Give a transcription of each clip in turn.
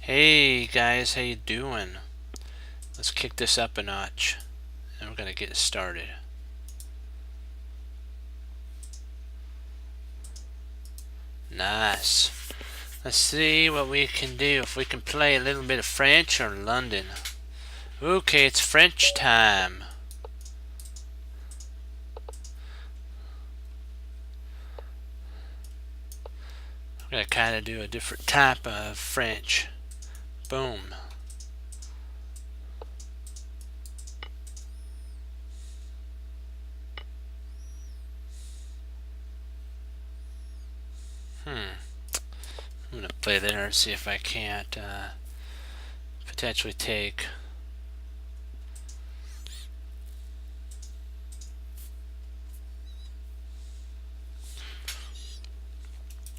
Hey guys, how you doing? Let's kick this up a notch and we're gonna get started. Nice. Let's see what we can do. If we can play a little bit of French or London. Okay, it's French time. We're gonna kind of do a different type of French. Boom. I'm gonna play there and see if I can't potentially take.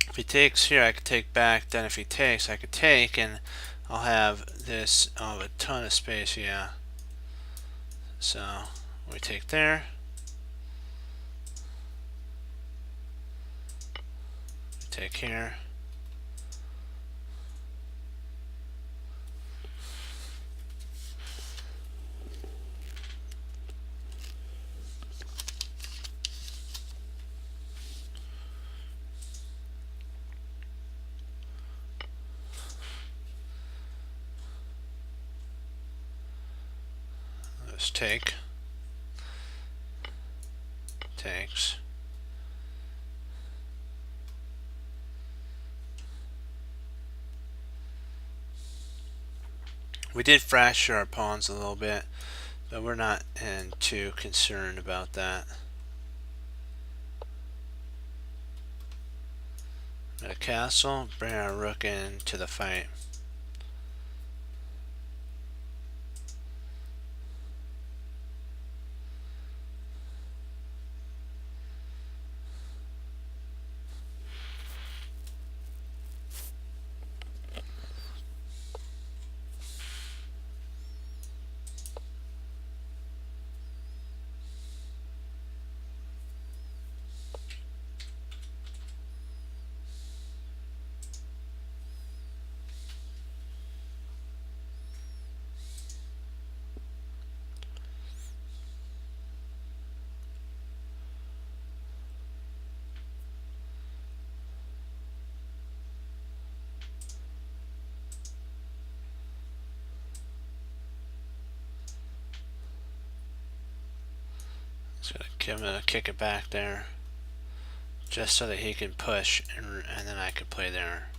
If he takes here, I could take back. Then if he takes, I could take, and I'll have this. I'll have a ton of space. Yeah. So we take there. We take here. Let's take. Takes. We did fracture our pawns a little bit, but we're not too concerned about that. Got a castle, bring our rook into the fight. I'm gonna kick it back there, just so that he can push, and then I can play there.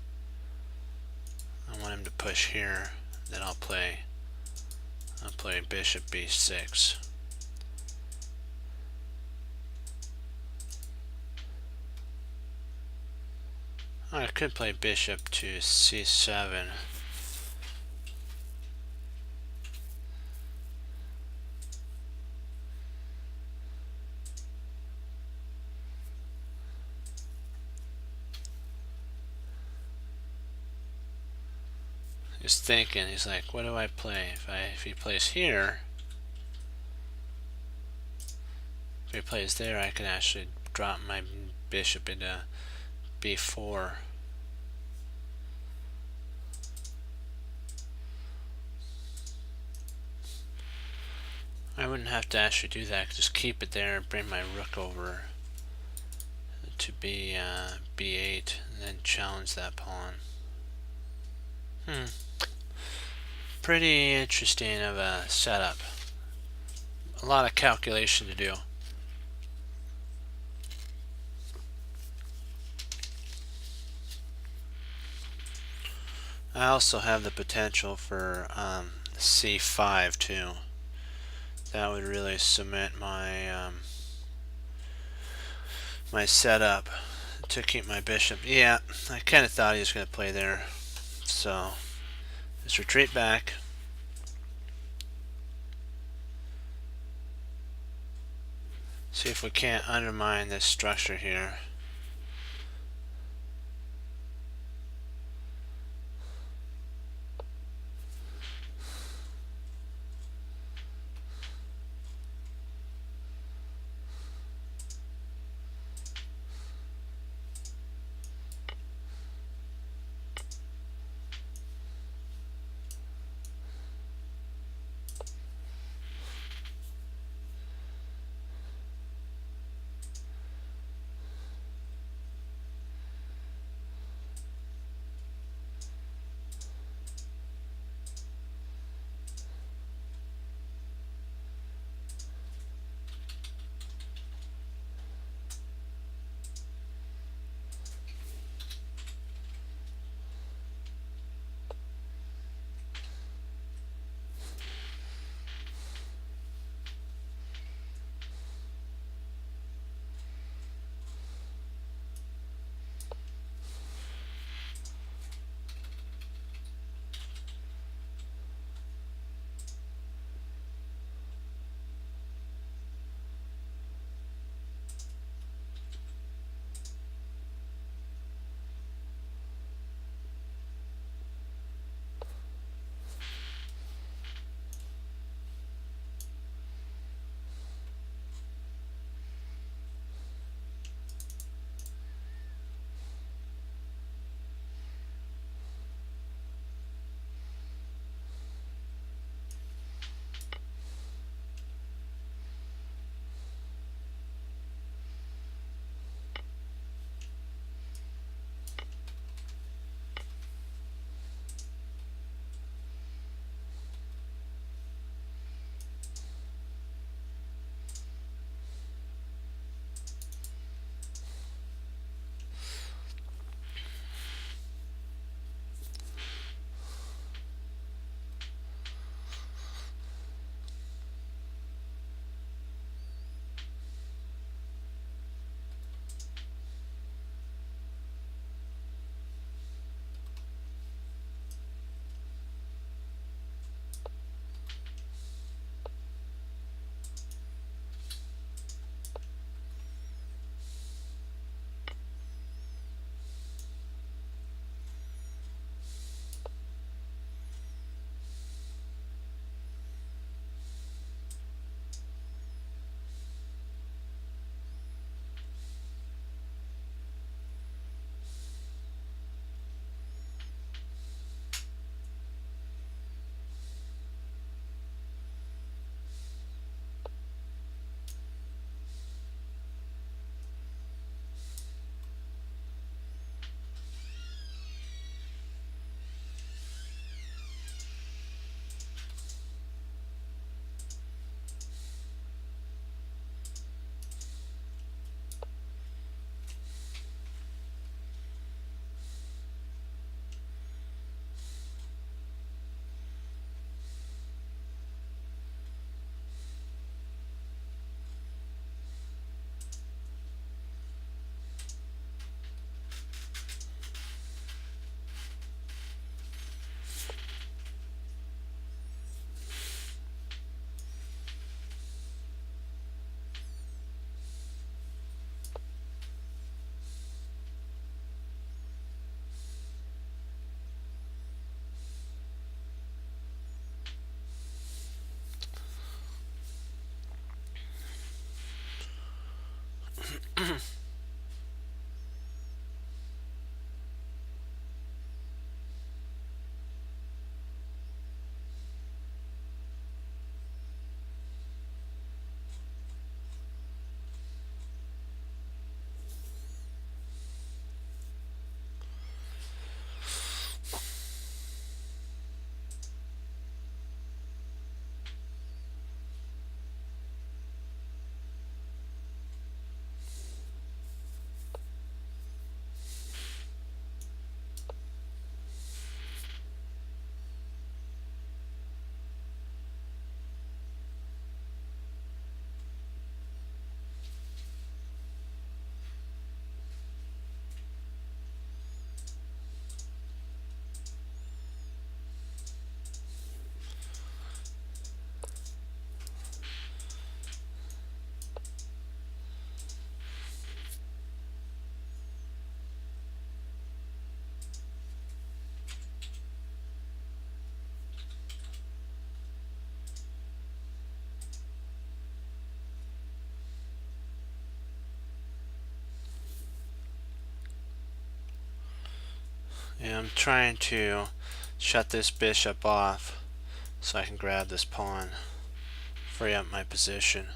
I want him to push here, then I'll play bishop b6. I could play bishop to c7. He's thinking, he's like, what do I play? If he plays here, if he plays there, I can actually drop my bishop into b4. I wouldn't have to actually do that. I could just keep it there and bring my rook over to b8 and then challenge that pawn. Pretty interesting of a setup. A lot of calculation to do. I also have the potential for c5 too. That would really cement my my setup to keep my bishop. Yeah, I kind of thought he was going to play there. So let's retreat back. See if we can't undermine this structure here. Yeah, I'm trying to shut this bishop off so I can grab this pawn, free up my position.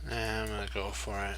And I'm gonna go for it.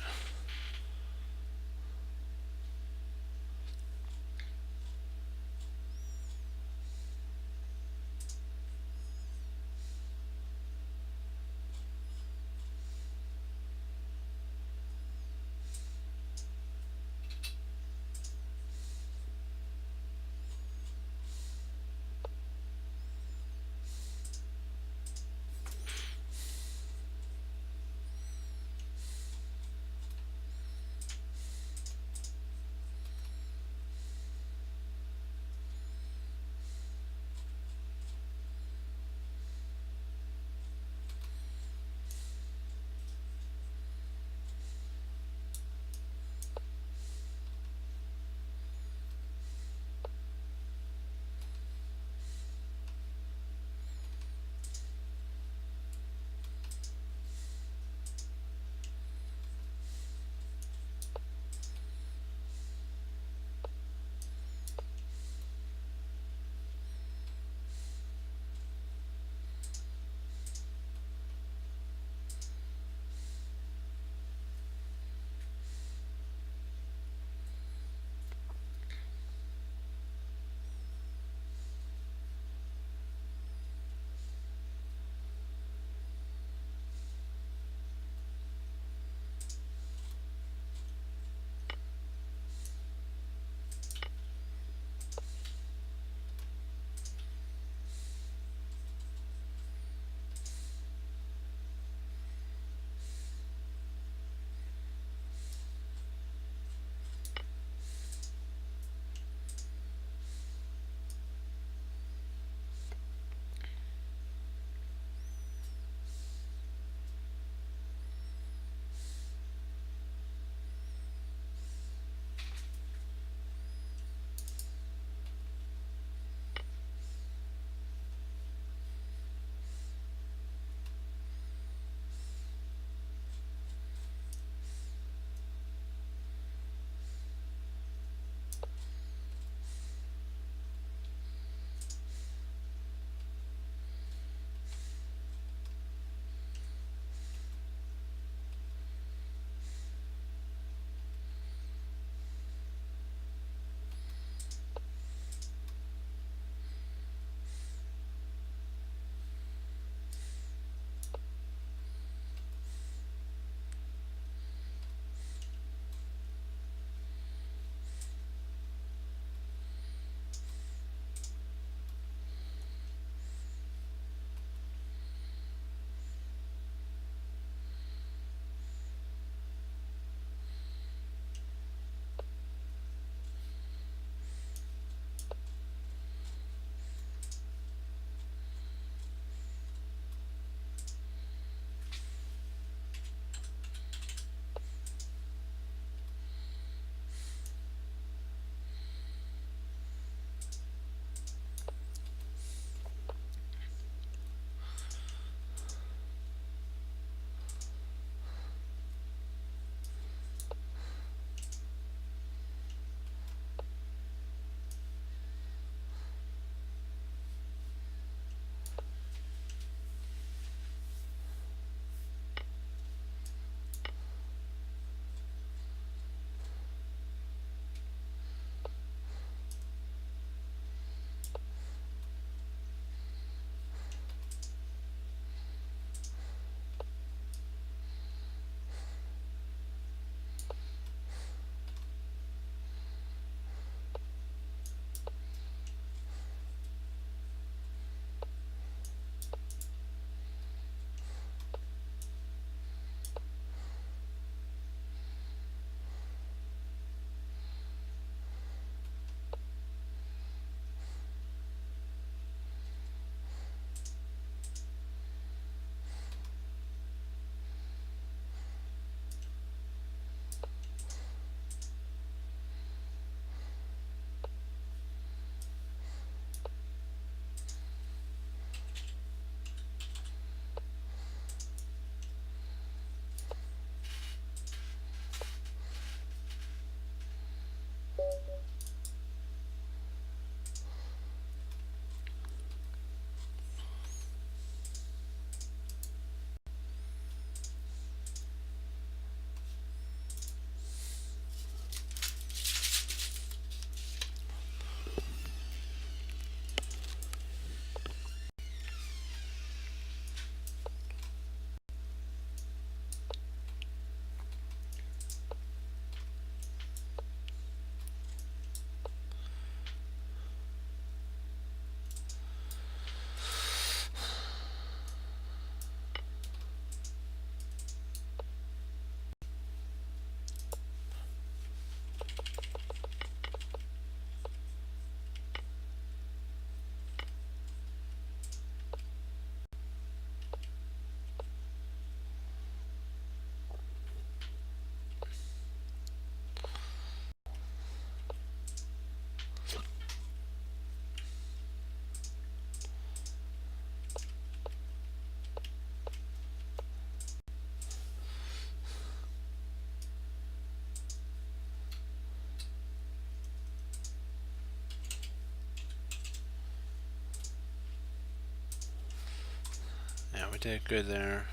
Yeah, we did good there.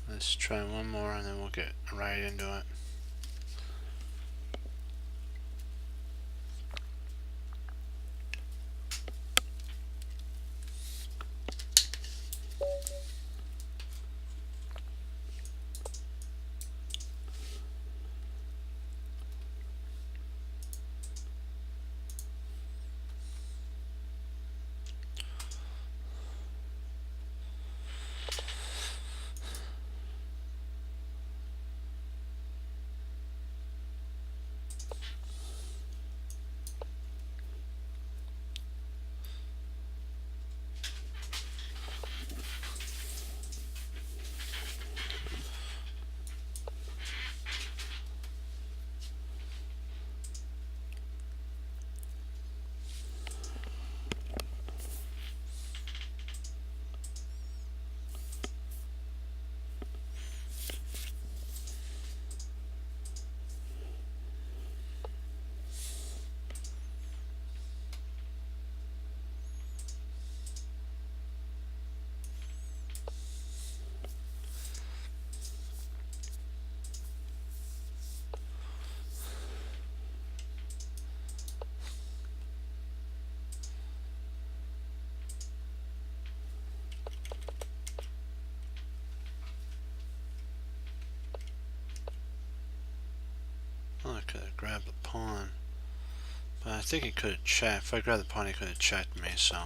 Let's try one more and then we'll get right into it. Oh, I could have grabbed the pawn. But I think he could have checked. If I grabbed the pawn, he could have checked me, so.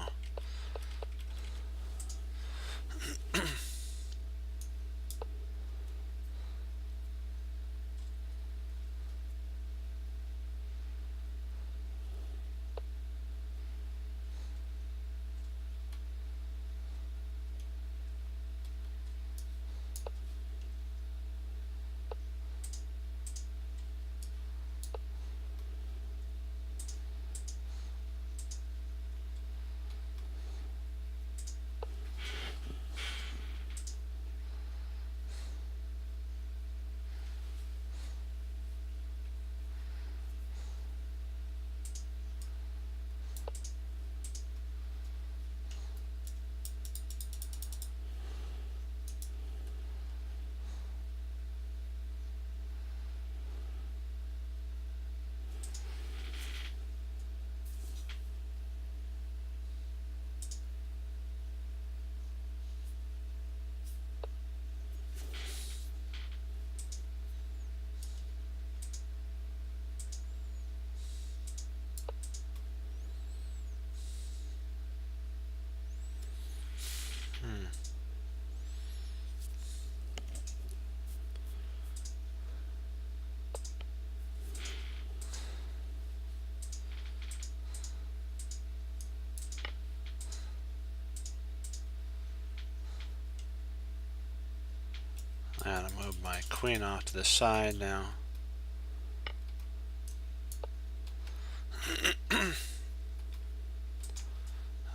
I gotta move my queen off to the side now.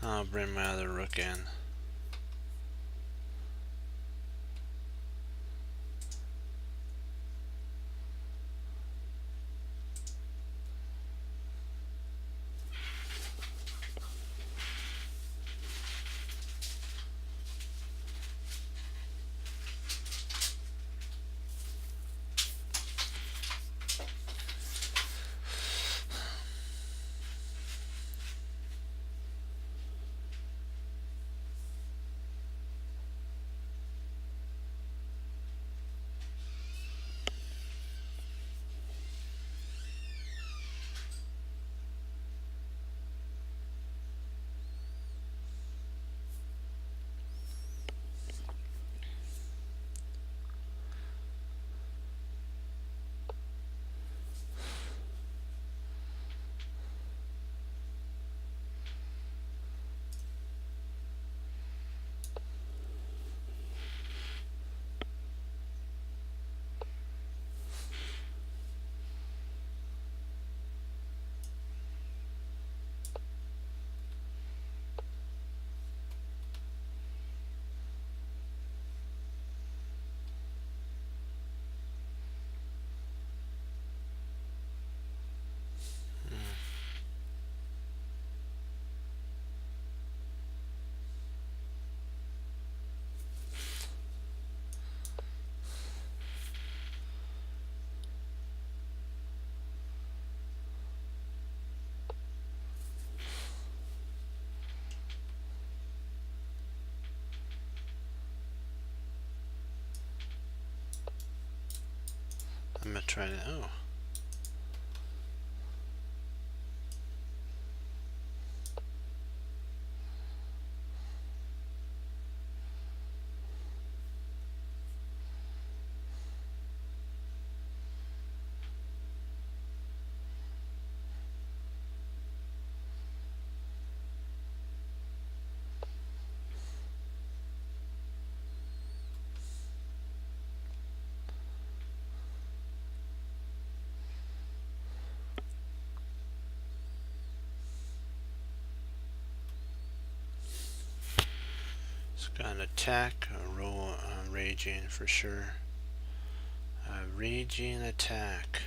I'll bring my other rook in. try to, oh. It's got an attack, a roll, raging for sure. Raging attack.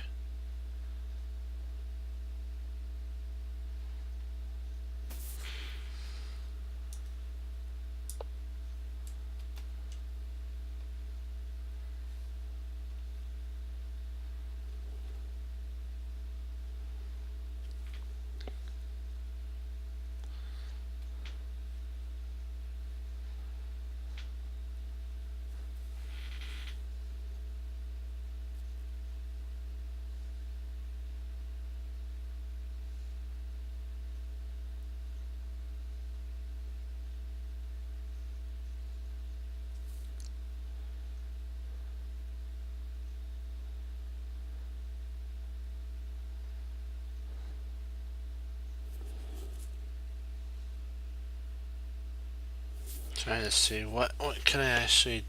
Trying to see what can I actually,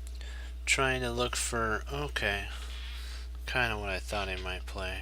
trying to look for, okay, kind of what I thought he might play.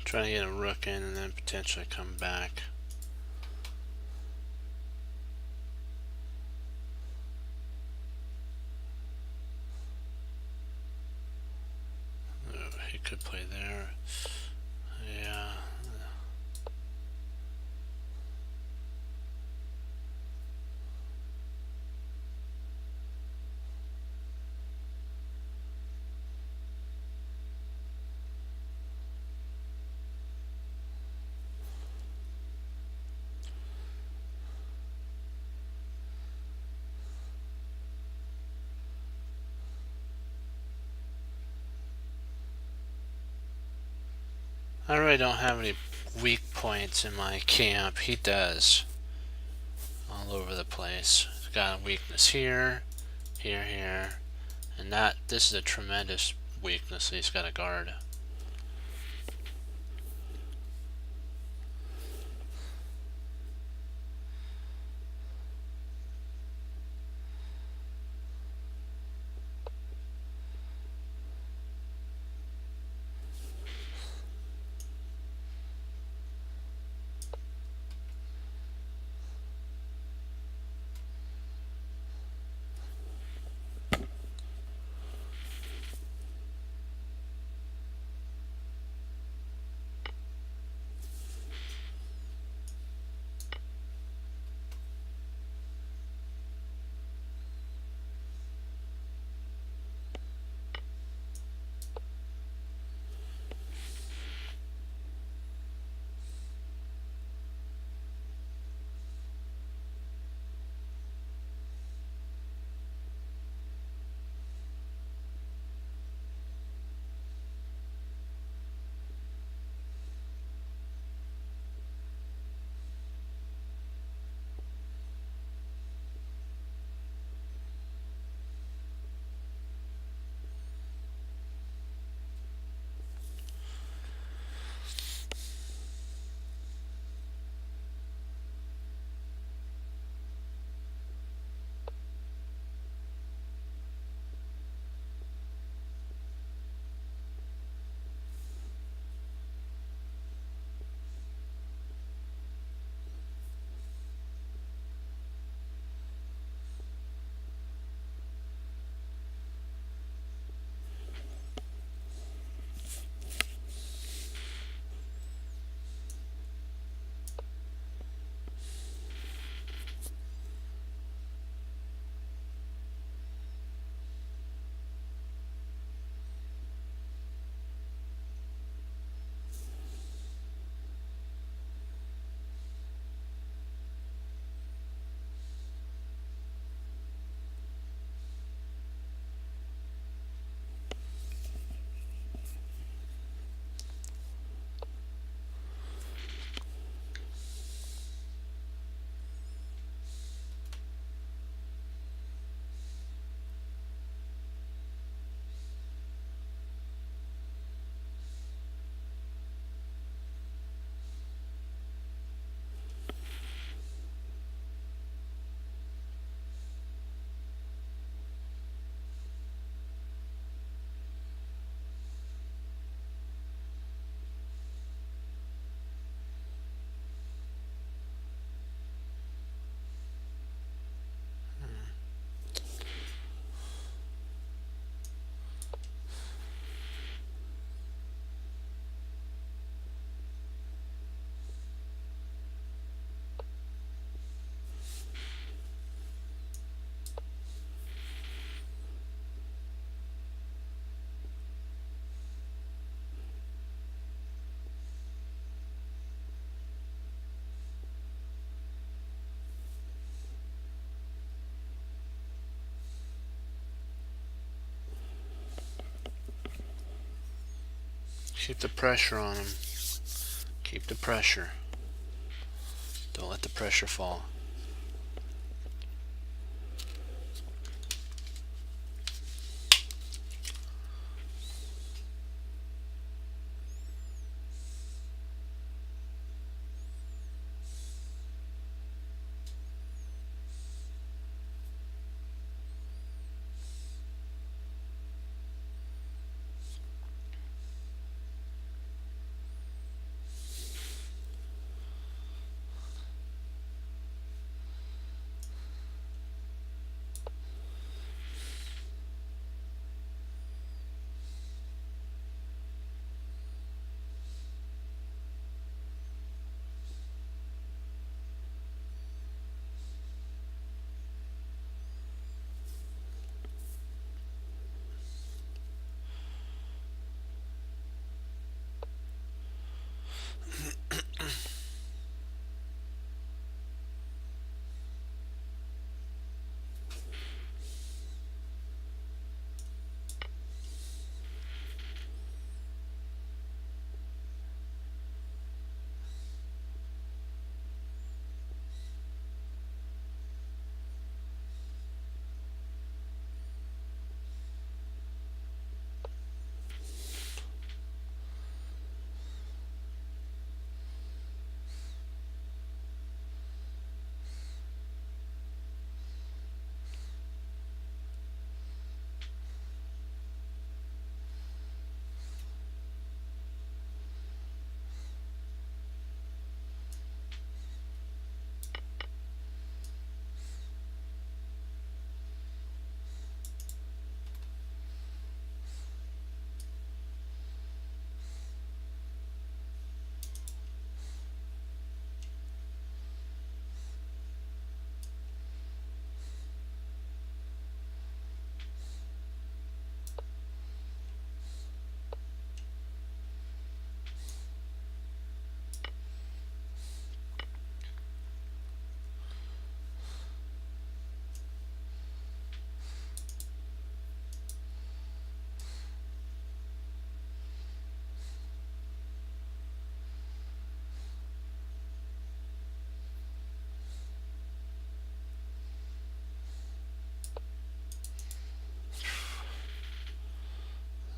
Trying to get a rook in and then potentially come back. Oh, he could play there. Yeah. I really don't have any weak points in my camp. He does. All over the place. He's got a weakness here, here, and this is a tremendous weakness that he's got to guard. Keep the pressure on him. Keep the pressure. Don't let the pressure fall.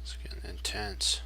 It's getting intense.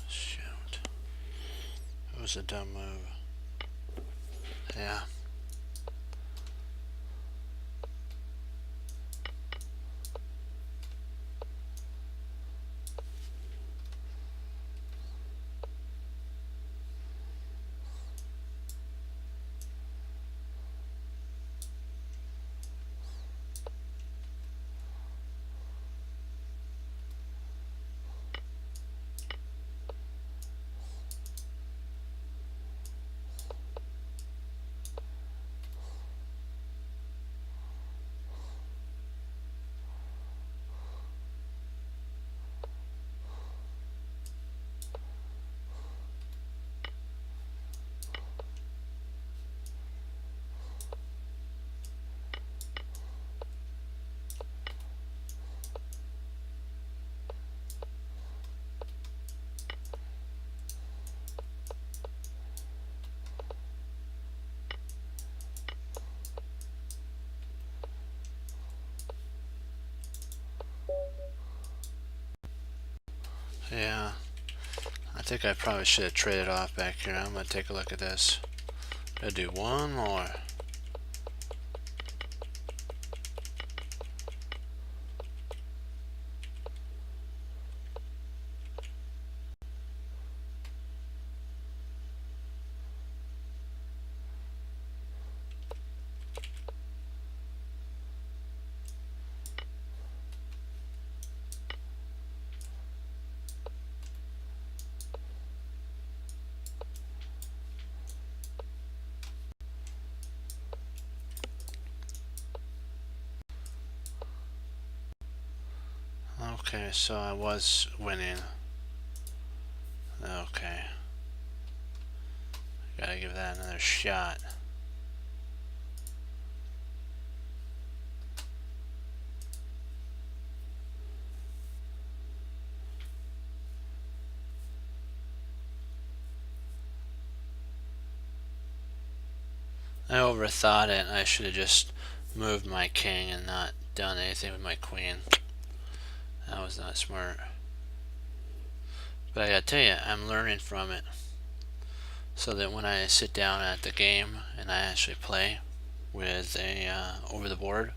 Shoot. It was a dumb move. Yeah. Yeah. I think I probably should have traded off back here. I'm going to take a look at this. Gotta do one more. Okay, so I was winning. Okay. Gotta give that another shot. I overthought it. I should have just moved my king and not done anything with my queen. That was not smart. But I gotta tell you, I'm learning from it. So that when I sit down at the game and I actually play with a over the board,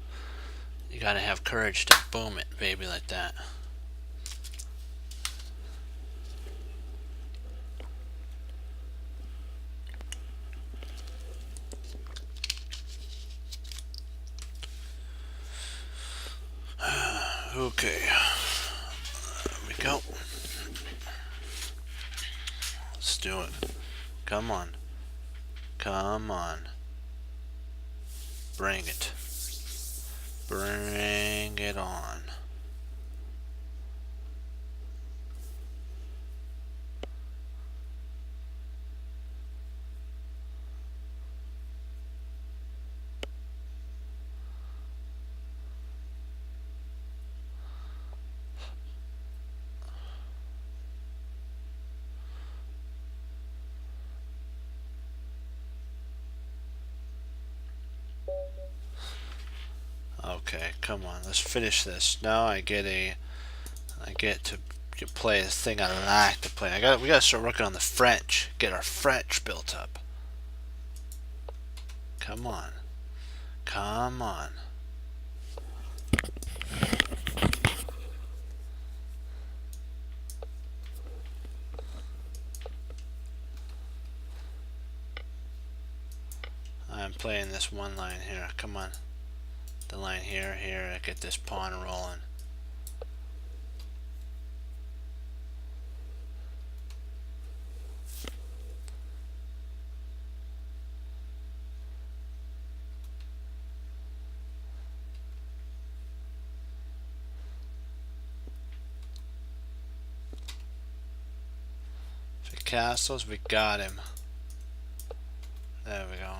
you gotta have courage to boom it, baby, like that. Okay, there we go. Let's do it. Come on. Come on. Bring it. Bring it on. Okay, come on, let's finish this. Now I get to play this thing I like to play. We gotta start working on the French. Get our French built up. Come on. Come on. I'm playing this one line here. Come on. The line here, I get this pawn rolling. For castles, we got him. There we go.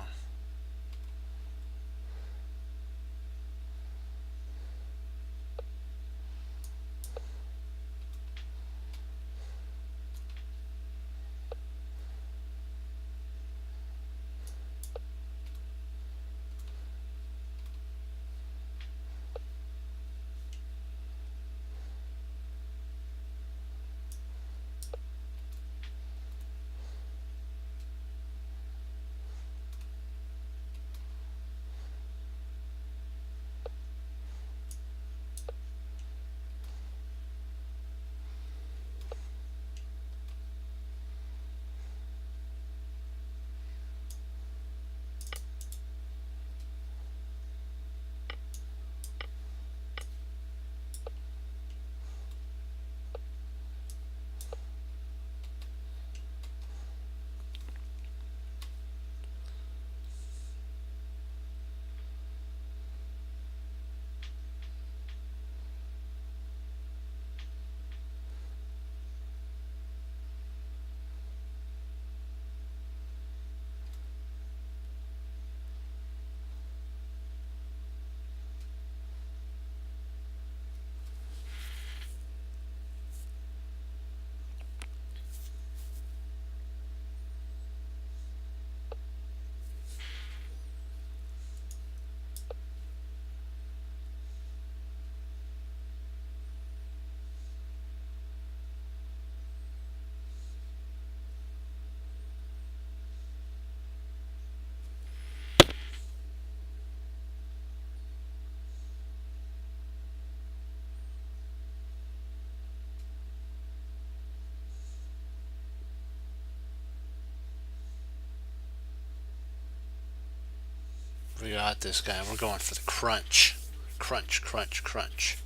We got this guy. We're going for the crunch. Crunch, crunch, crunch.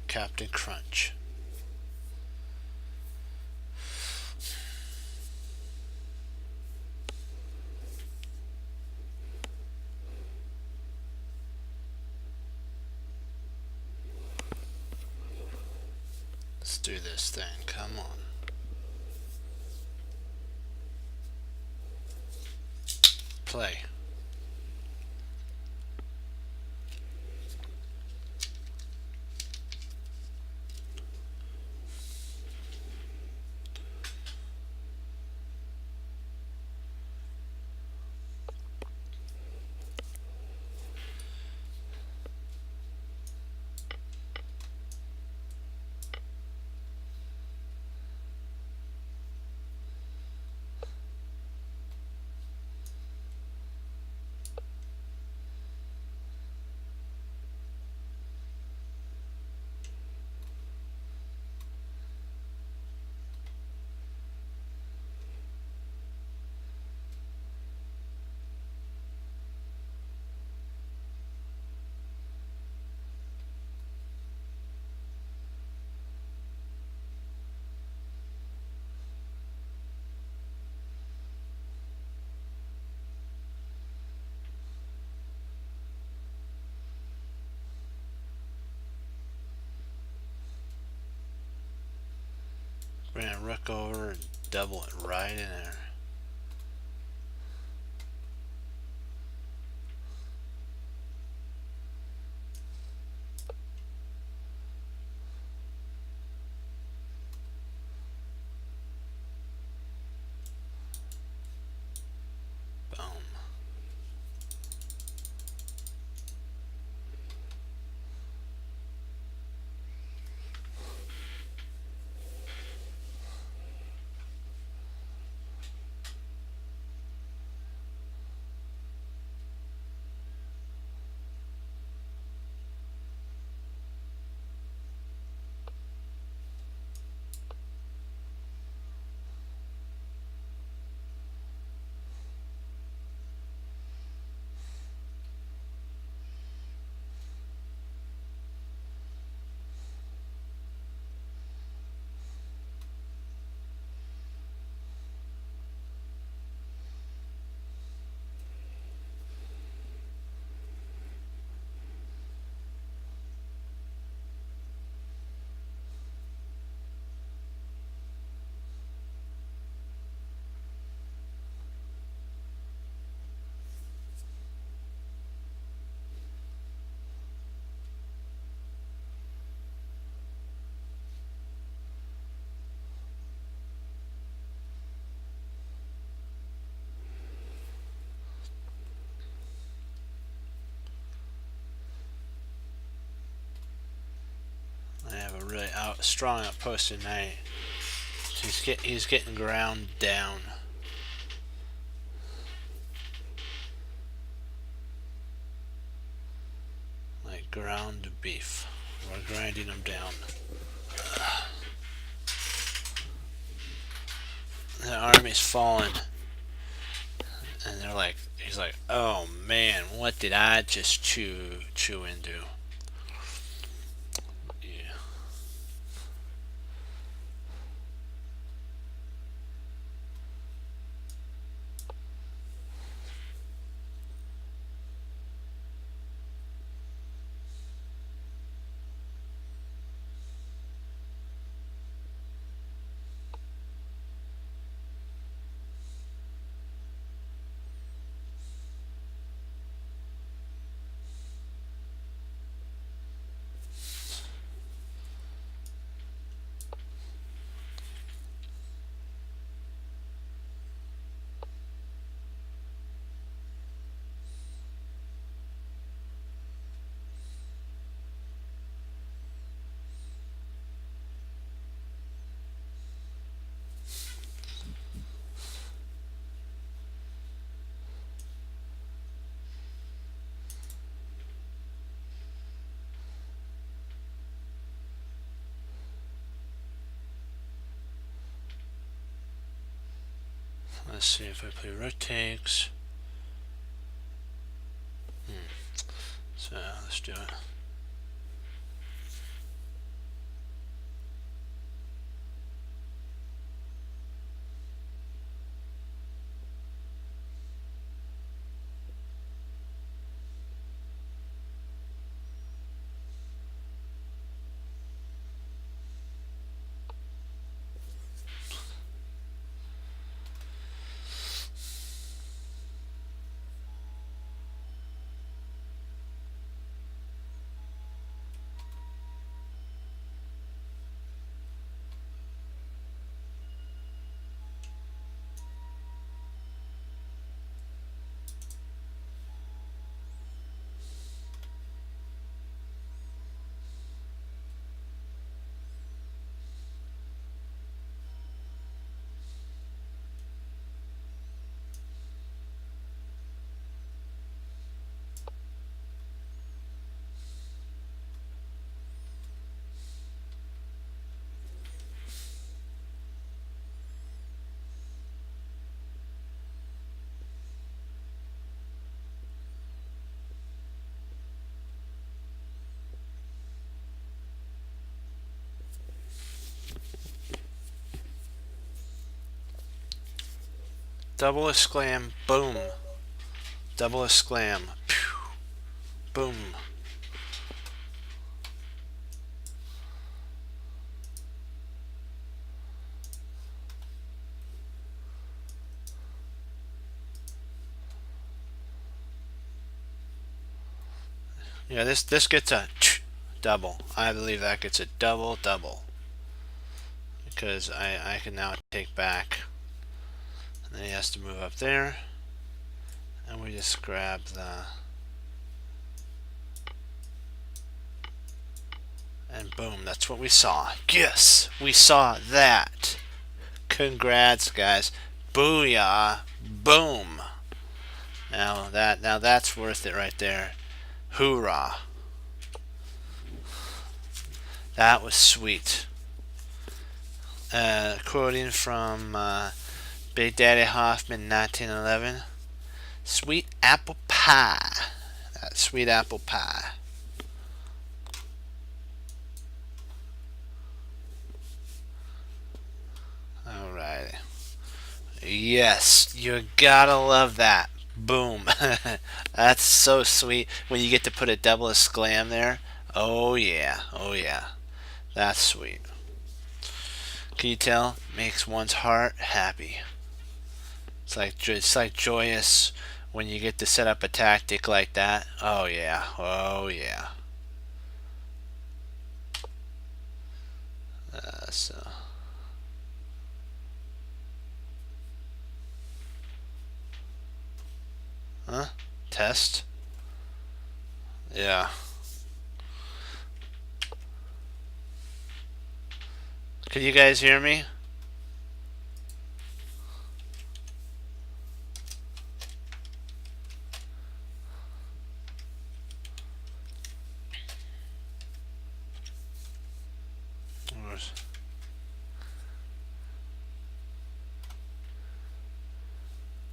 Captain Crunch. Let's do this thing. Come on. Play. We're gonna rook over and double it right in there. Boom. I have a really strong outposted knight. He's getting ground down. Like ground beef. We're grinding him down. The army's fallen. And they're like, he's like, oh man, what did I just chew into? Yeah. Let's see if I play rook takes. So let's do it. Double exclam, boom. Double exclam, pew, boom. Yeah, this gets a double. I believe that gets a double because I can now take back. And then he has to move up there, and we just grab the, and boom, that's what we saw. Yes, we saw that. Congrats, guys. Booyah. Boom. Now that's worth it right there. Hoorah. That was sweet. Quoting from Big Daddy Hoffman, 1911. Sweet apple pie. That sweet apple pie. Alright. Yes, you gotta love that. Boom. That's so sweet when you get to put a double exclam there. Oh yeah, oh yeah. That's sweet. Can you tell? Makes one's heart happy. It's like joyous when you get to set up a tactic like that. Oh yeah, oh yeah. So. Huh? Test? Yeah. Can you guys hear me?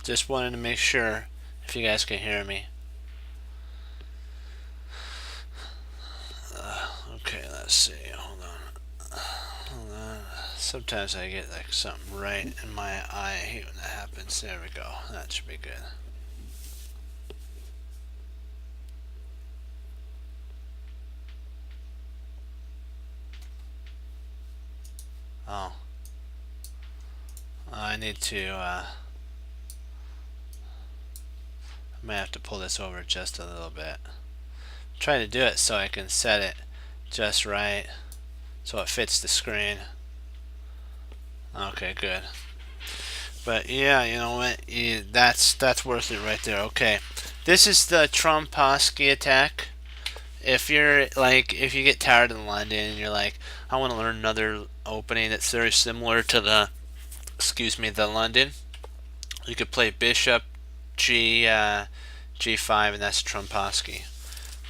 Just wanted to make sure if you guys can hear me. Okay, let's see. Hold on. Sometimes I get like something right in my eye. I hate when that happens. There we go. That should be good. Oh. I need to, I might have to pull this over just a little bit. I'm trying to do it so I can set it just right so it fits the screen. Okay, good. But yeah, you know what? That's worth it right there. Okay, this is the Tromposky attack. If you're like, if you get tired of London and you're like, I want to learn another opening that's very similar to the, the London, you could play Bishop G5, and that's Tromposky.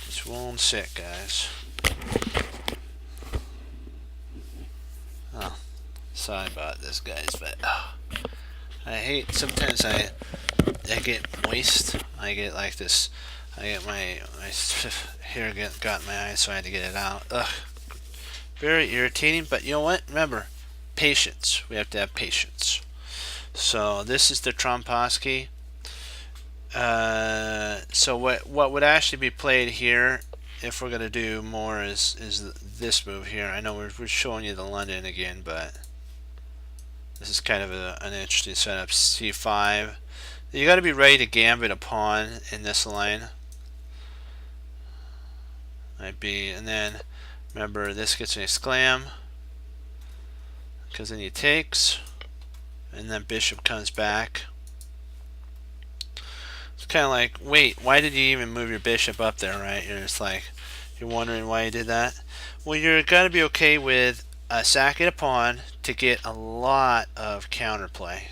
Just 1 sec, guys. Oh, sorry about this, guys, but I hate, sometimes I get moist. I get like this I got my hair got in my eyes, so I had to get it out. Ugh, very irritating. But you know what? Remember, patience. We have to have patience. So this is the Tromposky. So what would actually be played here, if we're gonna do more, is this move here. I know we're showing you the London again, but this is kind of an interesting setup. C5. You got to be ready to gambit a pawn in this line. Might be, and then remember this gets an exclam because then he takes, and then bishop comes back. It's kind of like, wait, why did you even move your bishop up there, right? You're just like, you're wondering why you did that. Well, you're gonna be okay with sacking a pawn to get a lot of counterplay.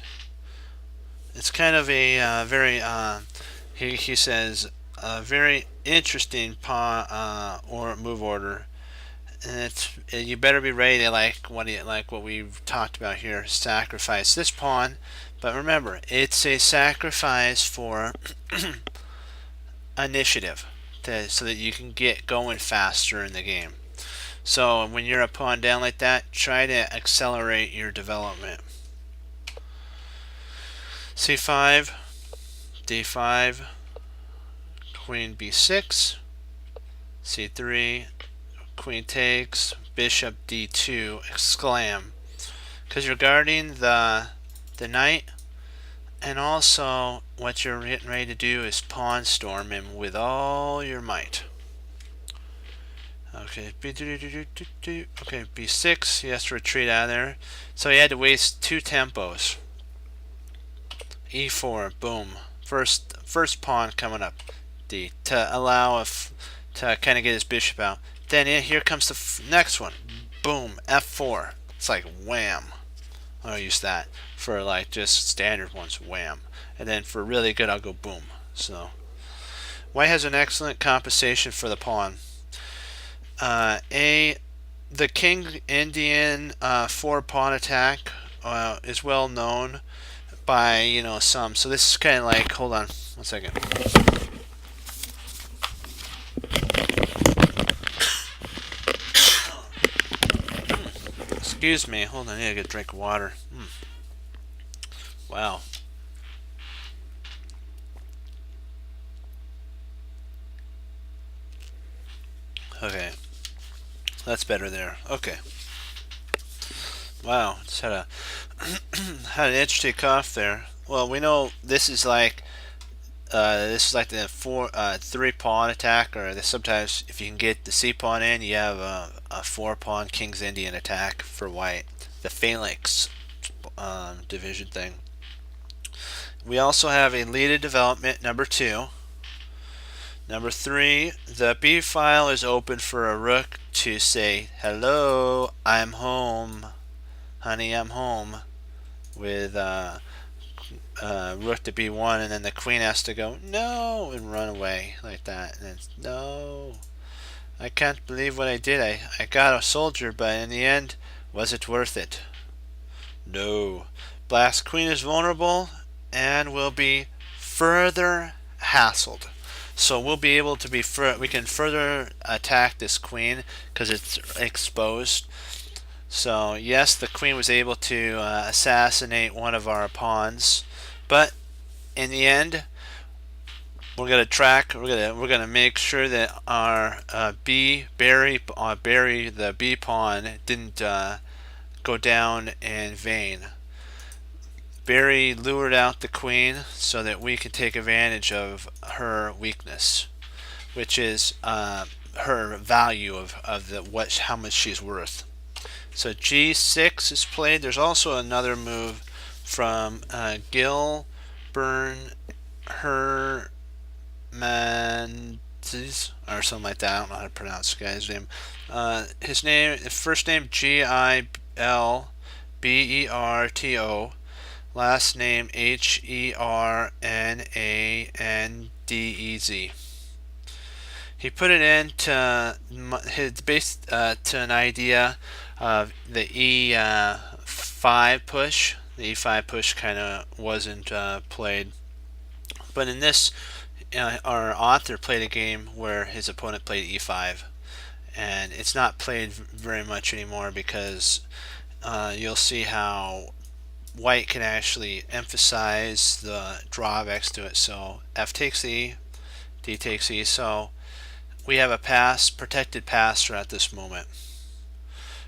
It's kind of a very he says a very interesting pawn or move order, and you better be ready to like what we've talked about here, sacrifice this pawn. But remember, it's a sacrifice for initiative, so that you can get going faster in the game. So when you're a pawn down like that, try to accelerate your development. C5, D5, Queen B6, C3, Queen takes, Bishop D2, exclam, because you're guarding the knight, and also what you're getting ready to do is pawn storm him with all your might. Okay, okay, B6, he has to retreat out of there, so he had to waste 2 tempos. E4, boom, first pawn coming up, D, to allow to kind of get his bishop out. Then here comes the next one, boom, F4. It's like wham. I'll use that for like just standard ones, wham. And then for really good, I'll go boom. So white has an excellent compensation for the pawn. The King Indian 4 pawn attack is well known by some. So this is kind of like, hold on one second. Excuse me, hold on, I need to get a drink of water. Wow. Okay, that's better there. Okay. Wow, just had had an interesting cough there. Well, we know this is like the 3 pawn attack, or sometimes if you can get the C pawn in, you have a 4 pawn King's Indian attack for white, the Phalanx division thing. We also have a leaded development number 2. Number 3, the B file is open for a rook to say, hello, I'm home, honey, I'm home, with rook to B1, and then the queen has to go, no, and run away like that. And then, no, I can't believe what I did. I got a soldier, but in the end, was it worth it? No. Black's queen is vulnerable and will be further hassled. So we'll be able to we can further attack this queen because it's exposed. So yes, the queen was able to assassinate one of our pawns, but in the end, we're gonna make sure that our Barry the B pawn didn't go down in vain. Barry lured out the queen so that we can take advantage of her weakness, which is her value of how much she's worth. So G6 is played. There's also another move from Gil Bern Hermanses or something like that. I don't know how to pronounce the guy's name. His first name Gilberto, last name Hernandez. He put it into to an idea of the E5 push. The E5 push kind of wasn't played, but in this our author played a game where his opponent played e5, and it's not played very much anymore because you'll see how white can actually emphasize the drawbacks to it. So f takes e, d takes e. So we have a pass, protected passer at this moment.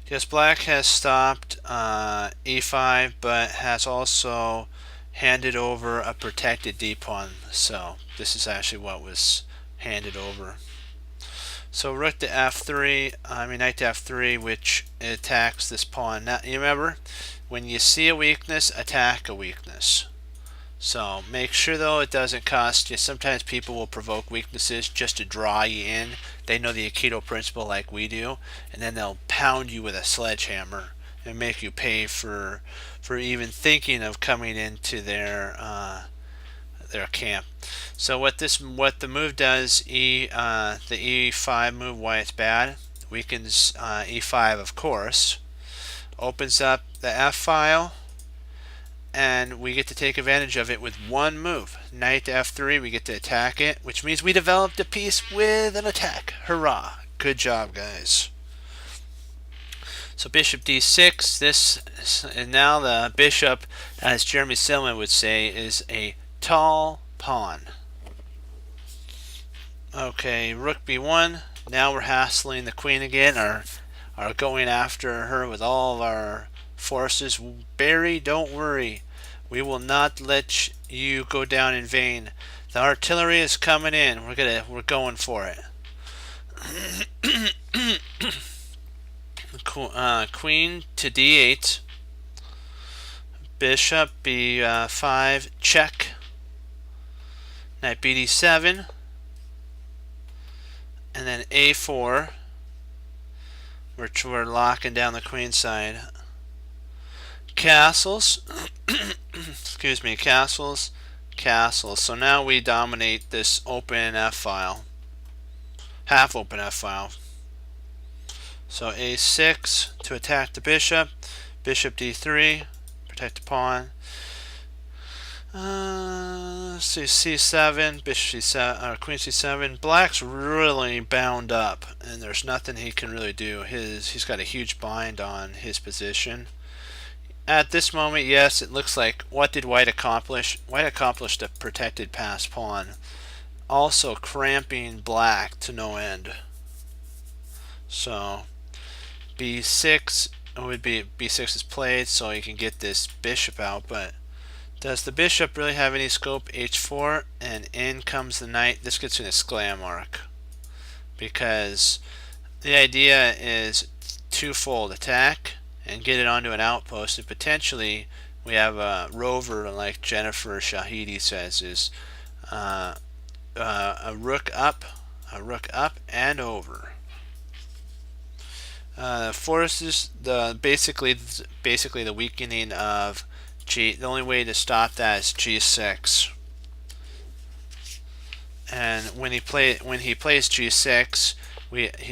Yes, black has stopped e5, but has also handed over a protected d pawn. So this is actually what was handed over. So rook to f3, knight to f3, which attacks this pawn. Now, you remember, when you see a weakness, attack a weakness. So make sure though it doesn't cost you. Sometimes people will provoke weaknesses just to draw you in. They know the Aikido principle like we do, and then they'll pound you with a sledgehammer and make you pay for even thinking of coming into their camp. So what the move does, the e5 move, why it's bad, weakens e5 of course, opens up the f file, and we get to take advantage of it with one move. Knight to f3, we get to attack it, which means we developed a piece with an attack. Hurrah! Good job, guys. So bishop d6, and now the bishop, as Jeremy Silman would say, is a tall pawn. Okay, rook b1. Now we're hassling the queen again, are going after her with all of our forces. Barry, don't worry. We will not let you go down in vain. The artillery is coming in. We're going for it. Queen to d8. Bishop b5 check. Knight bd7. And then a4. We're locking down the queen side. Castles. Excuse me, castles. So now we dominate this open f file. Half open f file. So a6 to attack the bishop. Bishop d3. Protect the pawn. c7, bishop c7, queen c7. Black's really bound up, and there's nothing he can really do. He's got a huge bind on his position. At this moment, yes, it looks like, what did white accomplish? White accomplished a protected pass pawn, also cramping black to no end. So b6 would be, b6 is played so you can get this bishop out, but does the bishop really have any scope? h4, and in comes the knight. This gets an exclam mark, because the idea is twofold: attack and get it onto an outpost, and potentially we have a rover, like Jennifer Shahidi says, is a rook up and over. Forces basically the weakening of G. The only way to stop that is g6. And when he plays g6,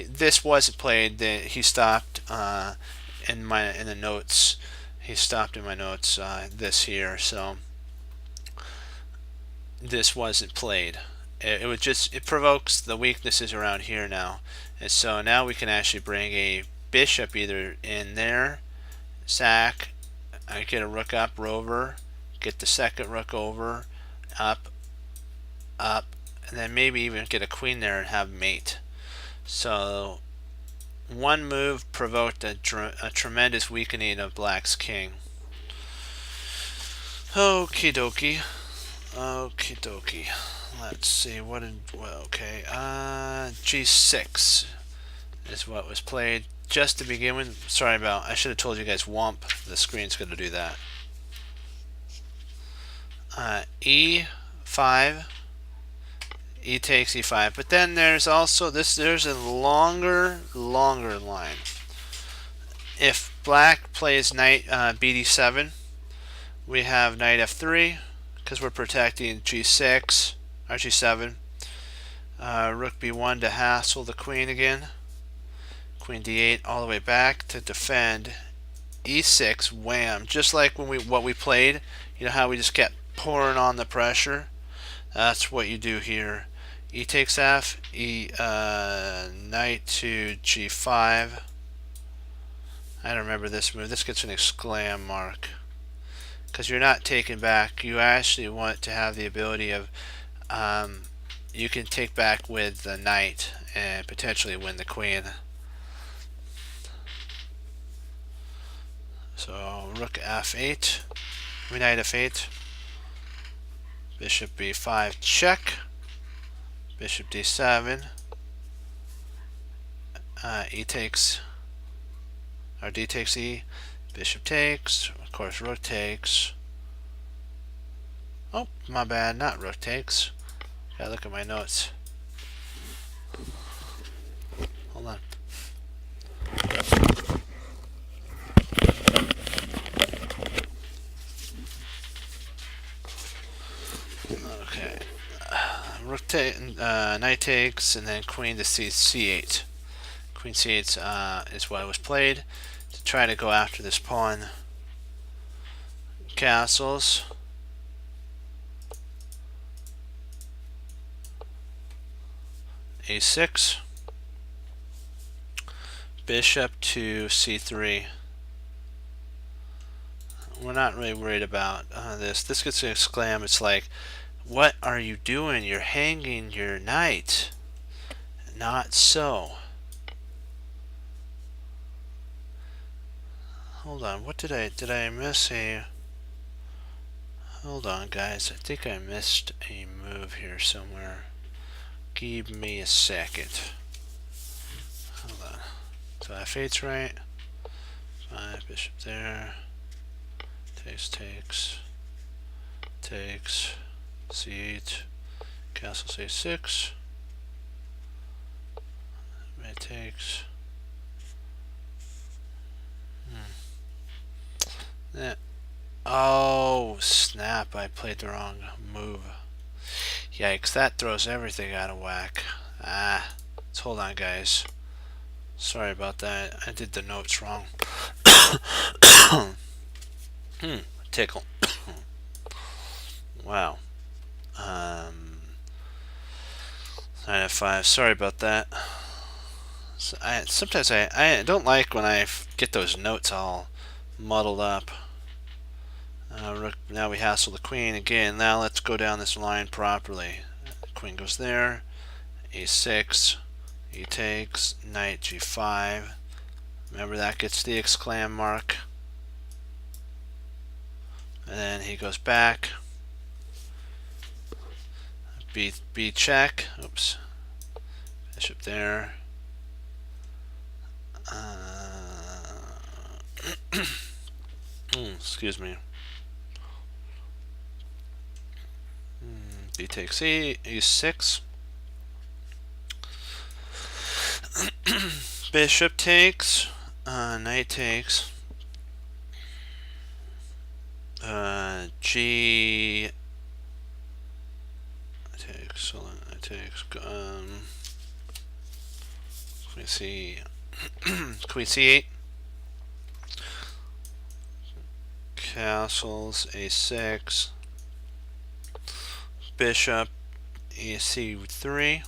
this wasn't played. He stopped in the notes. He stopped in my notes this here. So this wasn't played. It provokes the weaknesses around here now, and so now we can actually bring a bishop either in there, sack. I get a rook up, rover, get the second rook over, up, and then maybe even get a queen there and have mate. So one move provoked a tremendous weakening of black's king. Okie dokie. Let's see okay. G6 is what was played. Just to begin with, sorry about, I should have told you guys womp, the screen's going to do that. E5, E takes E5, but then there's also there's a longer line. If black plays knight bd7, we have knight f3, because we're protecting g6, or g7. Rook b1 to hassle the queen again. Queen d8 all the way back to defend. E6, wham, just like what we played. You know how we just kept pouring on the pressure? That's what you do here. E takes F, knight to G5. I don't remember this move. This gets an exclam mark. Because you're not taking back. You actually want to have the ability of, you can take back with the knight and potentially win the queen. So rook F8, knight F8, bishop B5 check, bishop D7, E takes, or D takes E, bishop takes, of course rook takes. Oh, my bad, not rook takes. Gotta look at my notes. Hold on. Okay. Knight takes, and then queen to C8. Queen C8 is what was played to try to go after this pawn. Castles. A6. Bishop to C3. We're not really worried about this. This gets an exclam. It's like, what are you doing? You're hanging your knight. Not so. Hold on. What did I miss a... Hold on, guys. I think I missed a move here somewhere. Give me a second. Hold on. So F8's right. 5, bishop there. Takes. C8. Castle C6. Knight takes. Yeah. Oh, snap. I played the wrong move. Yikes, that throws everything out of whack. Let's hold on, guys. Sorry about that. I did the notes wrong. Tickle. Wow. 9F5. Sorry about that. So sometimes I don't like when I get those notes all muddled up. Now we hassle the queen again. Now let's go down this line properly. Queen goes there. A6. He takes. Knight G5. Remember, that gets the exclam mark. And then he goes back. B check. Oops. Bishop there. Excuse me. D takes E6. Bishop takes. Knight takes. G takes. Takes. Queen C. Queen C8. Castles A6. Bishop C3.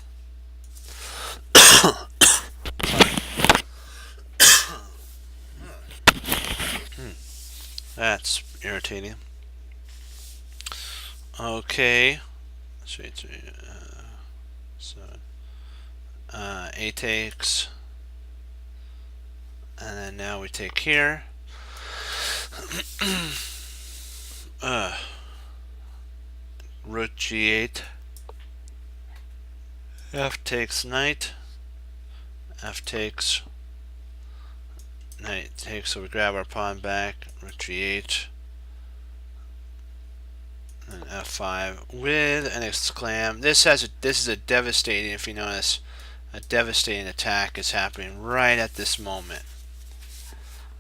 That's irritating. Okay. A takes. And then now we take here. Rook G8. F takes knight. F takes. Knight takes, so we grab our pawn back. Rook G8. And F5 with an exclam. This is a devastating, if you notice, a devastating attack is happening right at this moment.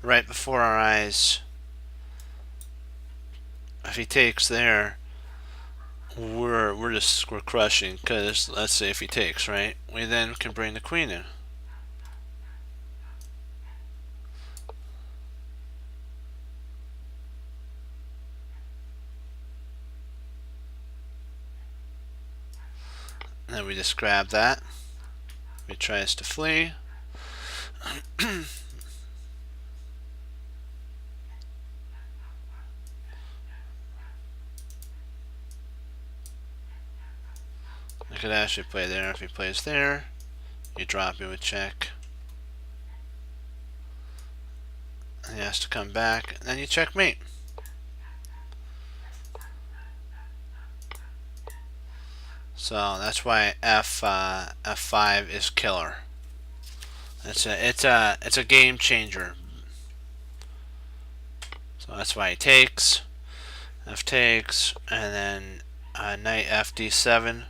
Right before our eyes. If he takes there, we're crushing, because let's say if he takes, right? We then can bring the queen in. And then we just grab that. He tries to flee. I could actually play there. If he plays there, you drop him with check. And he has to come back, and then you checkmate. So that's why F5 is killer. It's a game changer. So that's why he takes. F takes, and then knight FD7.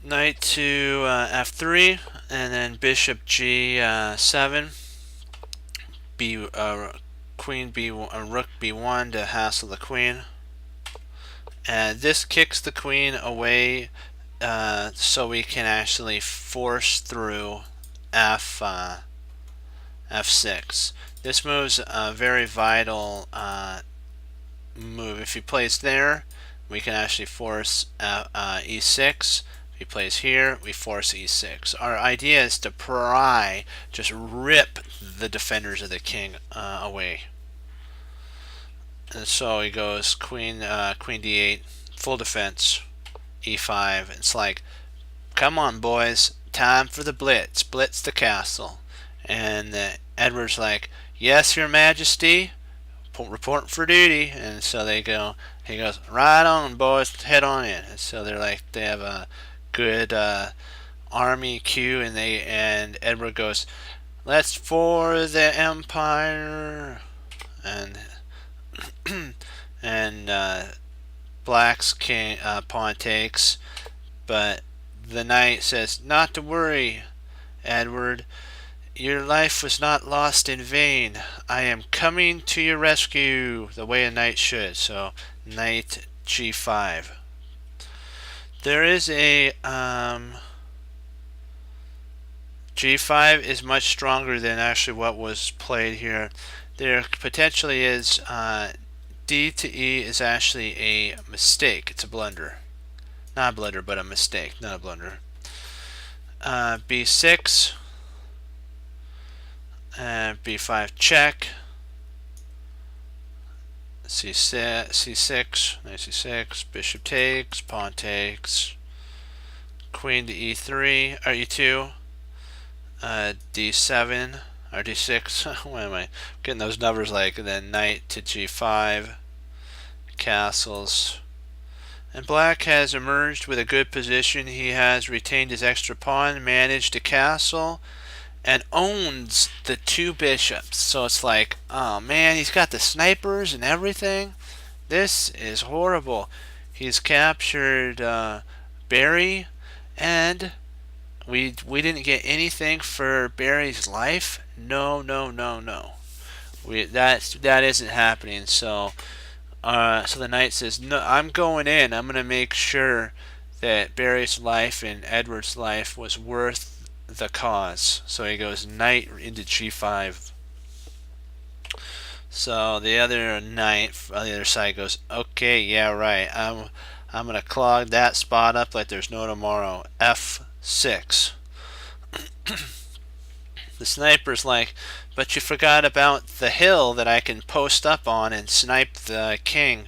Knight to F3, and then bishop G7. Queen B1, rook B1 to hassle the queen. And this kicks the queen away, so we can actually force through F6. This move's a very vital move. If he plays there, we can actually force E6. If he plays here, we force E6. Our idea is to pry, just rip the defenders of the king away. And so he goes queen D8, full defense, E5. It's like, come on, boys, time for the blitz. Blitz the castle. And Edward's like, yes, your majesty, report for duty. And so they go, he goes, right on, boys, head on in. And so they're like, they have a good army queue, and Edward goes, let's for the empire. And Black's king pawn takes, but the knight says, not to worry, Edward, your life was not lost in vain. I am coming to your rescue the way a knight should. So knight G5. There is a G5 is much stronger than actually what was played here. There potentially is D to E is actually a mistake. It's a blunder. Not a blunder, but a mistake, not a blunder. B6, B5 check, C6, knight C6, bishop takes, pawn takes, queen to E3 or E2, D7 or D6. Why am I getting those numbers like? And then knight to G5, castles. And Black has emerged with a good position. He has retained his extra pawn, managed a castle, and owns the two bishops. So it's like, oh man, he's got the snipers and everything. This is horrible. He's captured Barry, and we didn't get anything for Barry's life. No. That isn't happening. So the knight says, no, I'm going in. I'm going to make sure that Barry's life and Edward's life was worth the cause. So he goes knight into G5. So the other knight on the other side goes, okay, yeah, right. I'm going to clog that spot up like there's no tomorrow. F6. The sniper's like, but you forgot about the hill that I can post up on and snipe the king.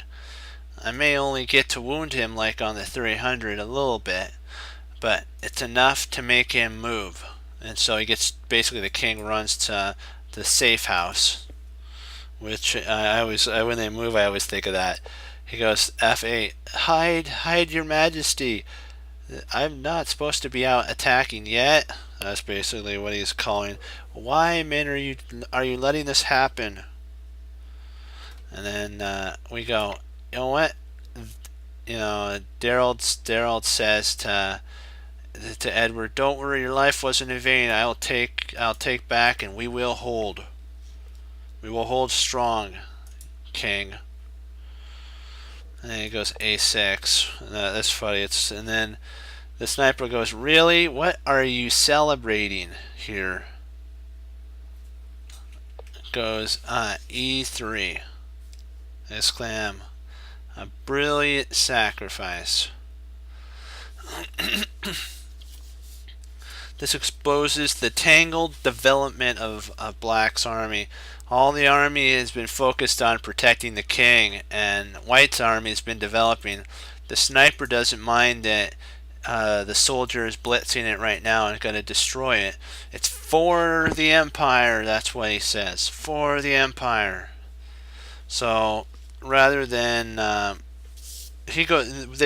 I may only get to wound him like on the 300 a little bit, but it's enough to make him move. And so he gets, basically the king runs to the safe house, which when they move I always think of that. He goes F8, hide your majesty. I'm not supposed to be out attacking yet. That's basically what he's calling. Why, men, are you letting this happen? And then we go, you know what? You know, Daryl says to Edward, don't worry, your life wasn't in vain. I'll take back, and we will hold. We will hold strong, king. And then he goes A6. That's funny. And then the sniper goes, really? What are you celebrating here? Goes E3. Exclaim. A brilliant sacrifice. This exposes the tangled development of Black's army. All the army has been focused on protecting the king, and White's army has been developing. The sniper doesn't mind that the soldier is blitzing it right now and going to destroy it. It's for the Empire, that's what he says. For the Empire. So rather than they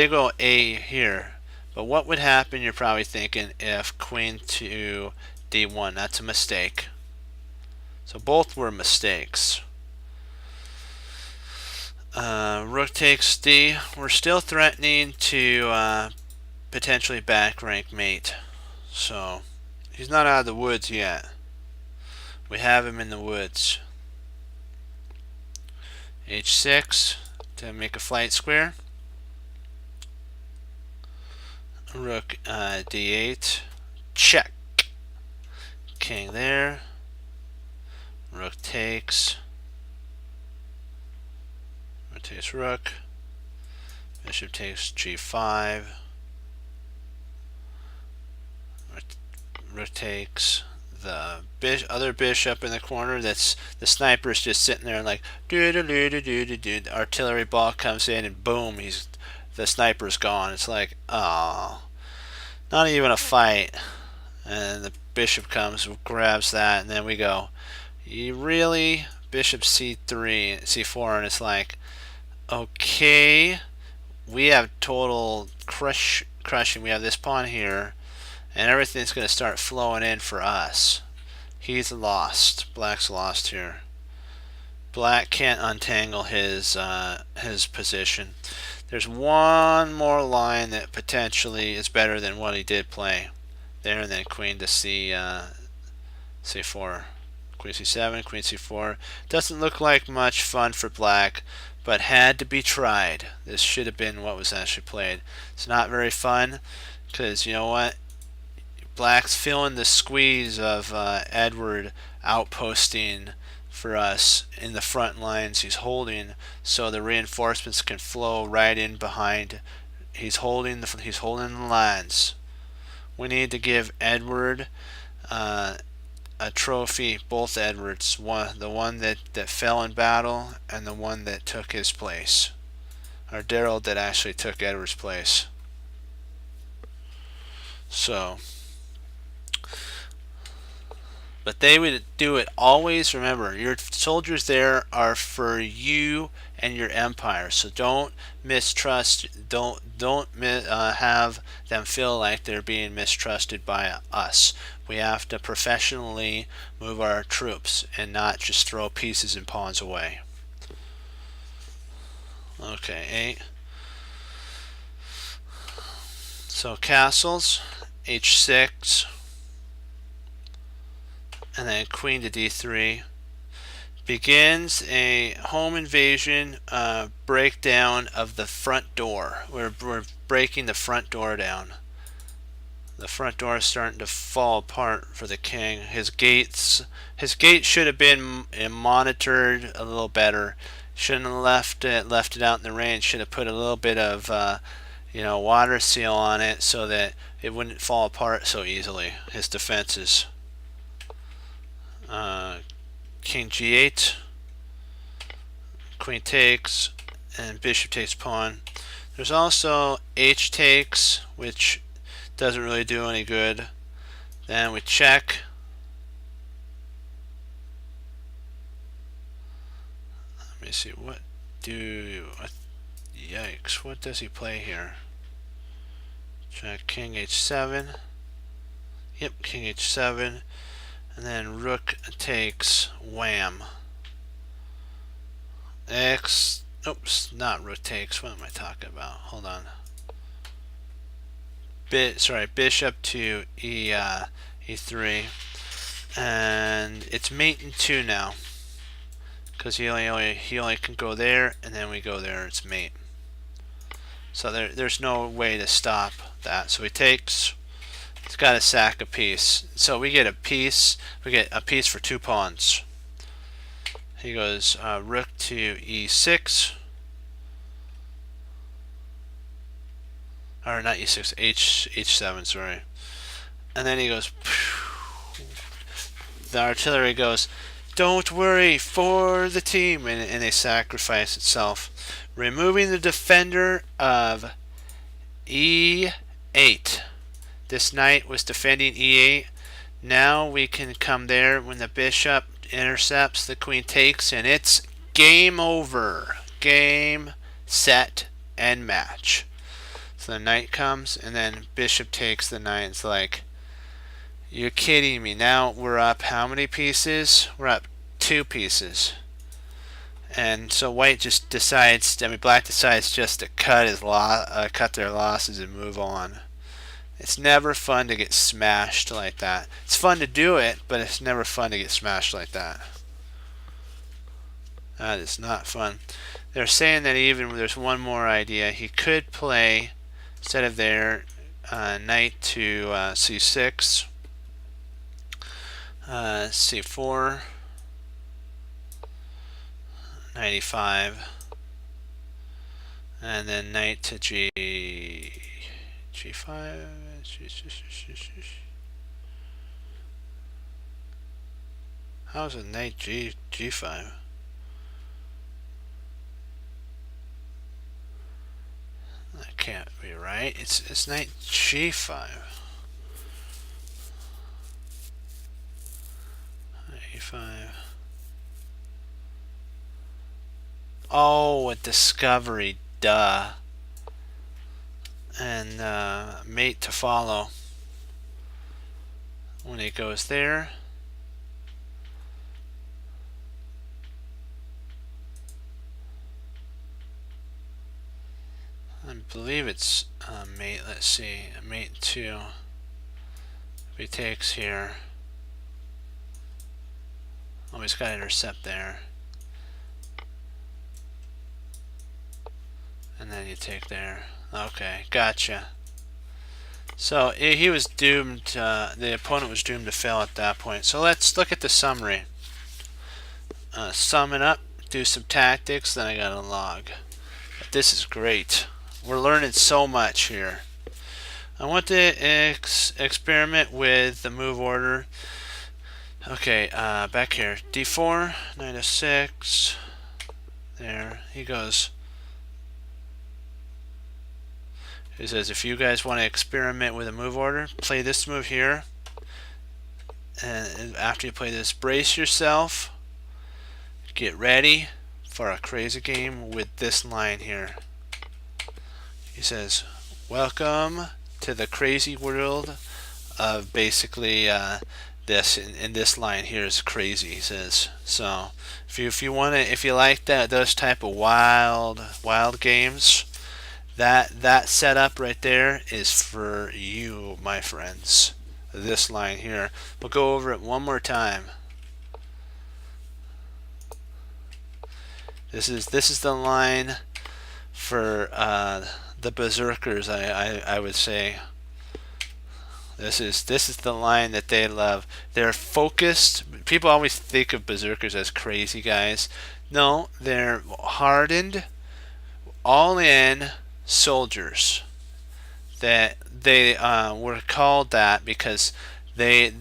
go A here. But what would happen, you're probably thinking, if queen to D1? That's a mistake. So both were mistakes. Rook takes D. We're still threatening to potentially back rank mate. So he's not out of the woods yet. We have him in the woods. H6 to make a flight square. Rook D8. Check. King there. Rook takes. Rook takes rook. Bishop takes G5. Rook takes the other bishop in the corner. That's the sniper's just sitting there like do do do do do do do. The artillery ball comes in and boom, the sniper's gone. It's like, oh, not even a fight. And the bishop comes, grabs that, and then we go, you really? Bishop C3, C4, and it's like, okay, we have total crushing. We have this pawn here, and everything's going to start flowing in for us. He's lost. Black's lost here. Black can't untangle his position. There's one more line that potentially is better than what he did play there, and then queen to C4, queen C7, queen C4. Doesn't look like much fun for Black, but had to be tried. This should have been what was actually played. It's not very fun because, you know what, Black's feeling the squeeze of Edward outposting for us in the front lines he's holding, so the reinforcements can flow right in behind. He's holding the lines. We need to give Edward a trophy, both Edwards, the one that fell in battle and the one that took his place, or Daryl that actually took Edward's place. So, but they would do it always. Remember, your soldiers there are for you and your empire. So don't mistrust. Don't have them feel like they're being mistrusted by us. We have to professionally move our troops and not just throw pieces and pawns away. Okay, 8. So castles, H6. And then queen to D3 begins a home invasion breakdown of the front door. We're breaking the front door down. The front door is starting to fall apart for the king. His gate should have been monitored a little better. Shouldn't have left it out in the rain. Should have put a little bit of water seal on it so that it wouldn't fall apart so easily. His defenses. King G8, queen takes, and bishop takes pawn. There's also H takes, which doesn't really do any good. Then we check. Let me see, yikes, what does he play here? Check, king H7. Yep, king H7. And then rook takes, wham. Oops, not rook takes. What am I talking about? Hold on. Bishop to E3, and it's mate in 2 now, because he only can go there, and then we go there. It's mate. So there's no way to stop that. So he takes. It's got to sack a piece. So we get a piece. We get a piece for 2 pawns. He goes rook to E6. Or not E6, H7, sorry. and then he goes, the artillery goes, don't worry, for the team, and they sacrifice itself, removing the defender of E8. This knight was defending E8. Now we can come there when the bishop intercepts, the queen takes, and it's game over. Game, set, and match. So the knight comes, and then bishop takes the knight. It's like, you're kidding me. Now we're up how many pieces? We're up 2 pieces. And so white just decides, black decides just to cut their losses and move on. It's never fun to get smashed like that. It's fun to do it, but it's never fun to get smashed like that. That is not fun. They're saying that even there's one more idea. He could play, instead of their knight to c6, c4, knight e5, and then knight to g5. How's a knight g5? That can't be right. It's knight g5. e5. Oh, a discovery, duh. And mate to follow. When it goes there, I believe it's mate. Let's see, mate 2. If he takes here, oh, he's got to intercept there, and then you take there. Okay, gotcha. So he was doomed, the opponent was doomed to fail at that point. So let's look at the summary. Sum it up, do some tactics, then I got a log. But this is great. We're learning so much here. I want to experiment with the move order. Okay, back here. D4, knight f6. There, he goes. He says, if you guys want to experiment with a move order, play this move here. And after you play this, brace yourself. Get ready for a crazy game with this line here. He says, welcome to the crazy world of basically this. And this line here is crazy, he says. So if you like those type of wild games, that setup right there is for you, my friends. This line here. We'll go over it one more time. This is the line for the berserkers. I would say this is the line that they love. They're focused. People always think of berserkers as crazy guys. No, they're hardened, all in soldiers. That they were called that because their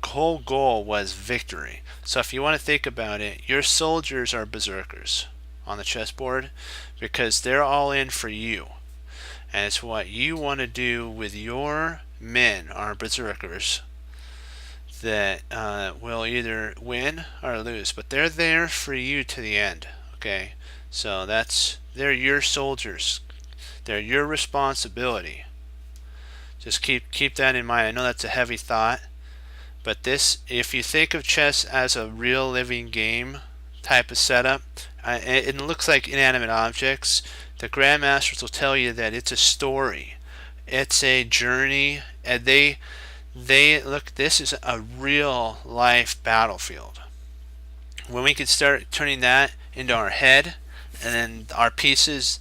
whole goal was victory. So if you want to think about it, your soldiers are berserkers on the chessboard because they're all in for you, and it's what you want to do with your men are berserkers that will either win or lose, but they're there for you to the end. Okay, so they're your soldiers. They're your responsibility. Just keep that in mind. I know that's a heavy thought, but if you think of chess as a real living game type of setup, it looks like inanimate objects. The grandmasters will tell you that it's a story, it's a journey, and they look. This is a real life battlefield. When we can start turning that into our head, and then our pieces,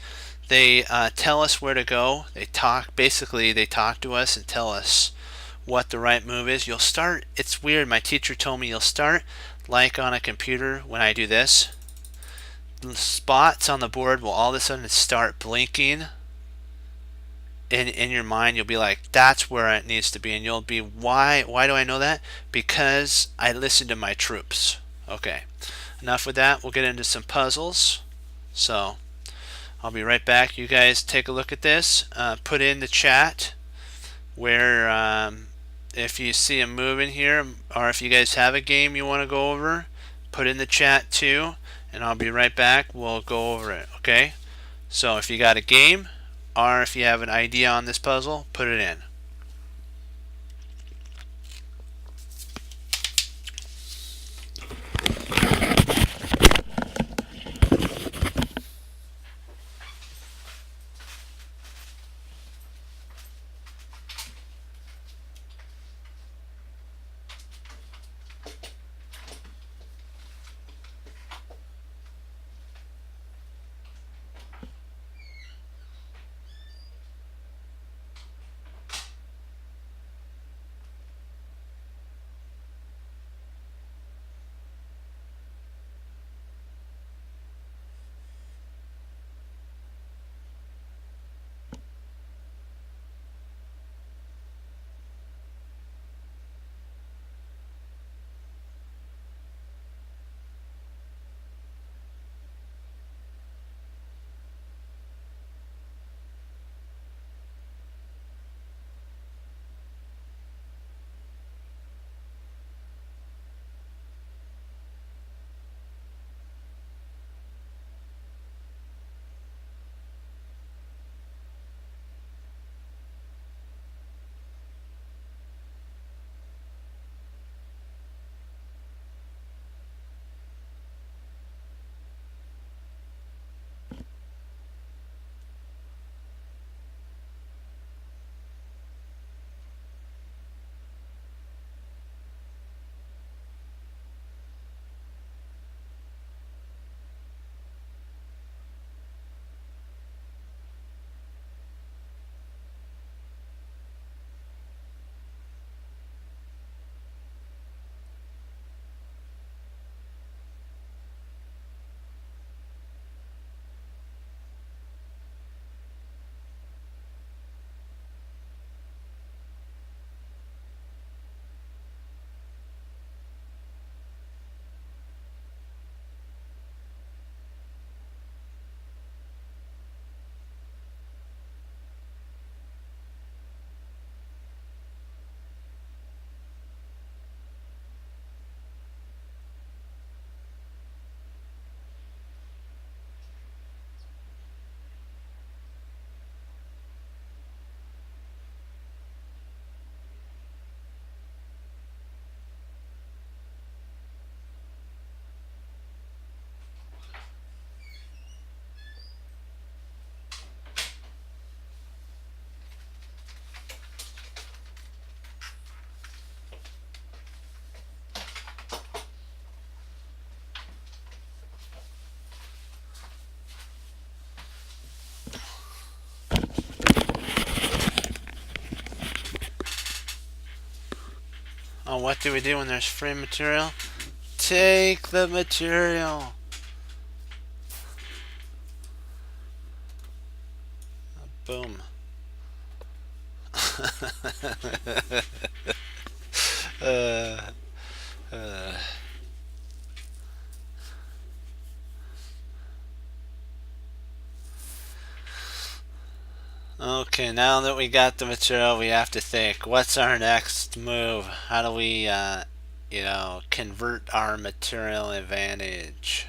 they tell us where to go. They talk to us and tell us what the right move is. You'll start, it's weird, my teacher told me you'll start like on a computer when I do this. The spots on the board will all of a sudden start blinking, in your mind, you'll be like, that's where it needs to be, and you'll be, why do I know that? Because I listened to my troops. Okay, enough with that. We'll get into some puzzles. So I'll be right back. You guys take a look at this. Put in the chat where if you see a move in here, or if you guys have a game you want to go over, put in the chat too, and I'll be right back. We'll go over it. Okay, so if you got a game or if you have an idea on this puzzle, put it in. Oh, what do we do when there's free material? Take the material. Boom. uh, uh. Okay, now that we got the material, we have to think, what's our next move? How do we, convert our material advantage?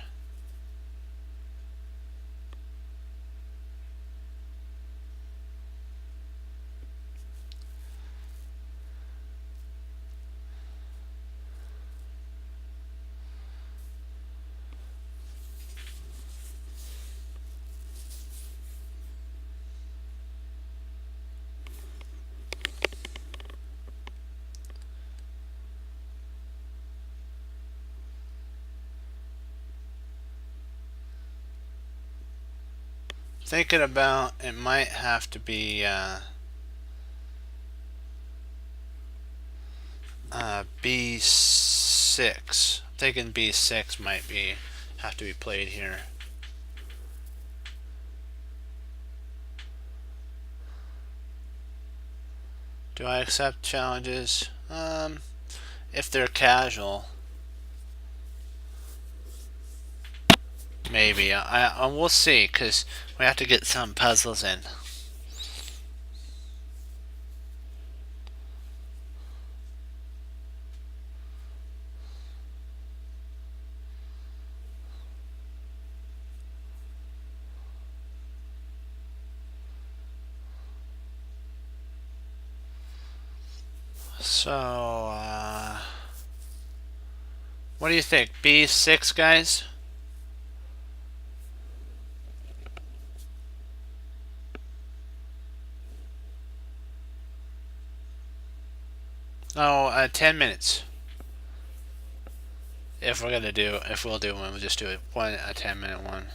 Thinking about, it might have to be B6. I'm thinking B6 might have to be played here. Do I accept challenges? If they're casual, maybe. We'll see, because we have to get some puzzles in. So, what do you think? B6, guys? Oh, 10 minutes. If we're gonna do, if we'll do one, we'll just do a 10-minute one.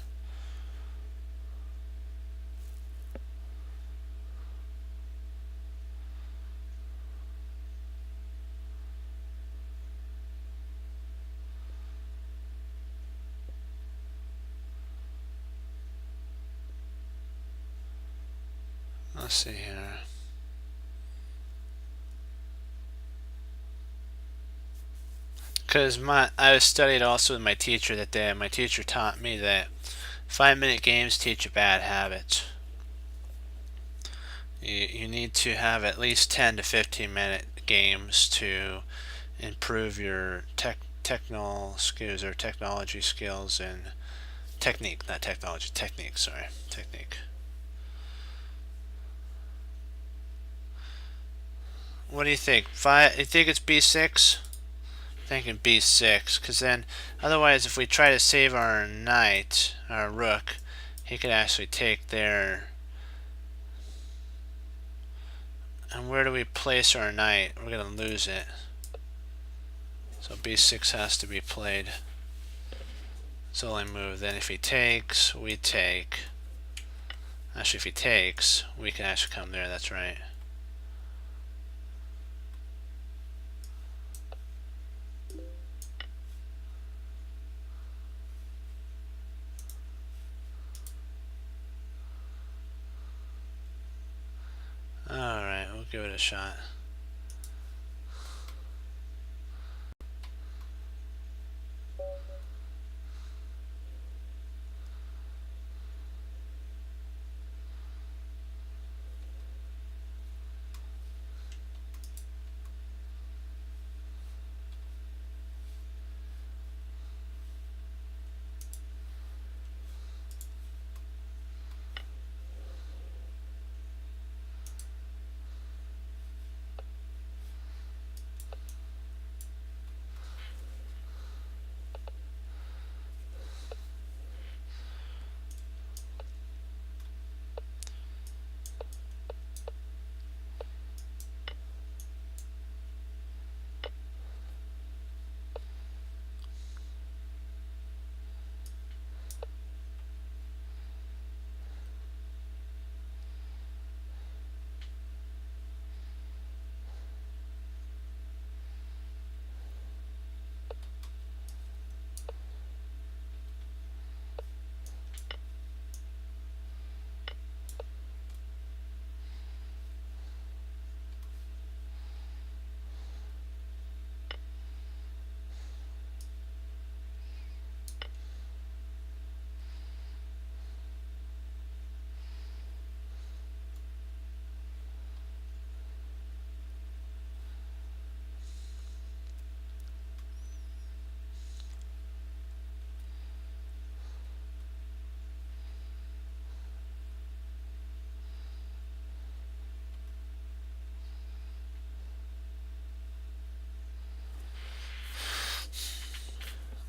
Let's see here. Because I studied also with my teacher that day. My teacher taught me that 5-minute games teach a bad habit. You need to have at least 10 to 15-minute games to improve your technical skills or technology skills and technique, not technology, technique, sorry, technique. What do you think? You think it's B6? Thinking B6, because then otherwise if we try to save our knight, our rook, he could actually take their... And where do we place our knight? We're going to lose it. So B6 has to be played. It's the only move. Then if he takes, we take. Actually, if he takes, we can actually come there. That's right. Alright, we'll give it a shot.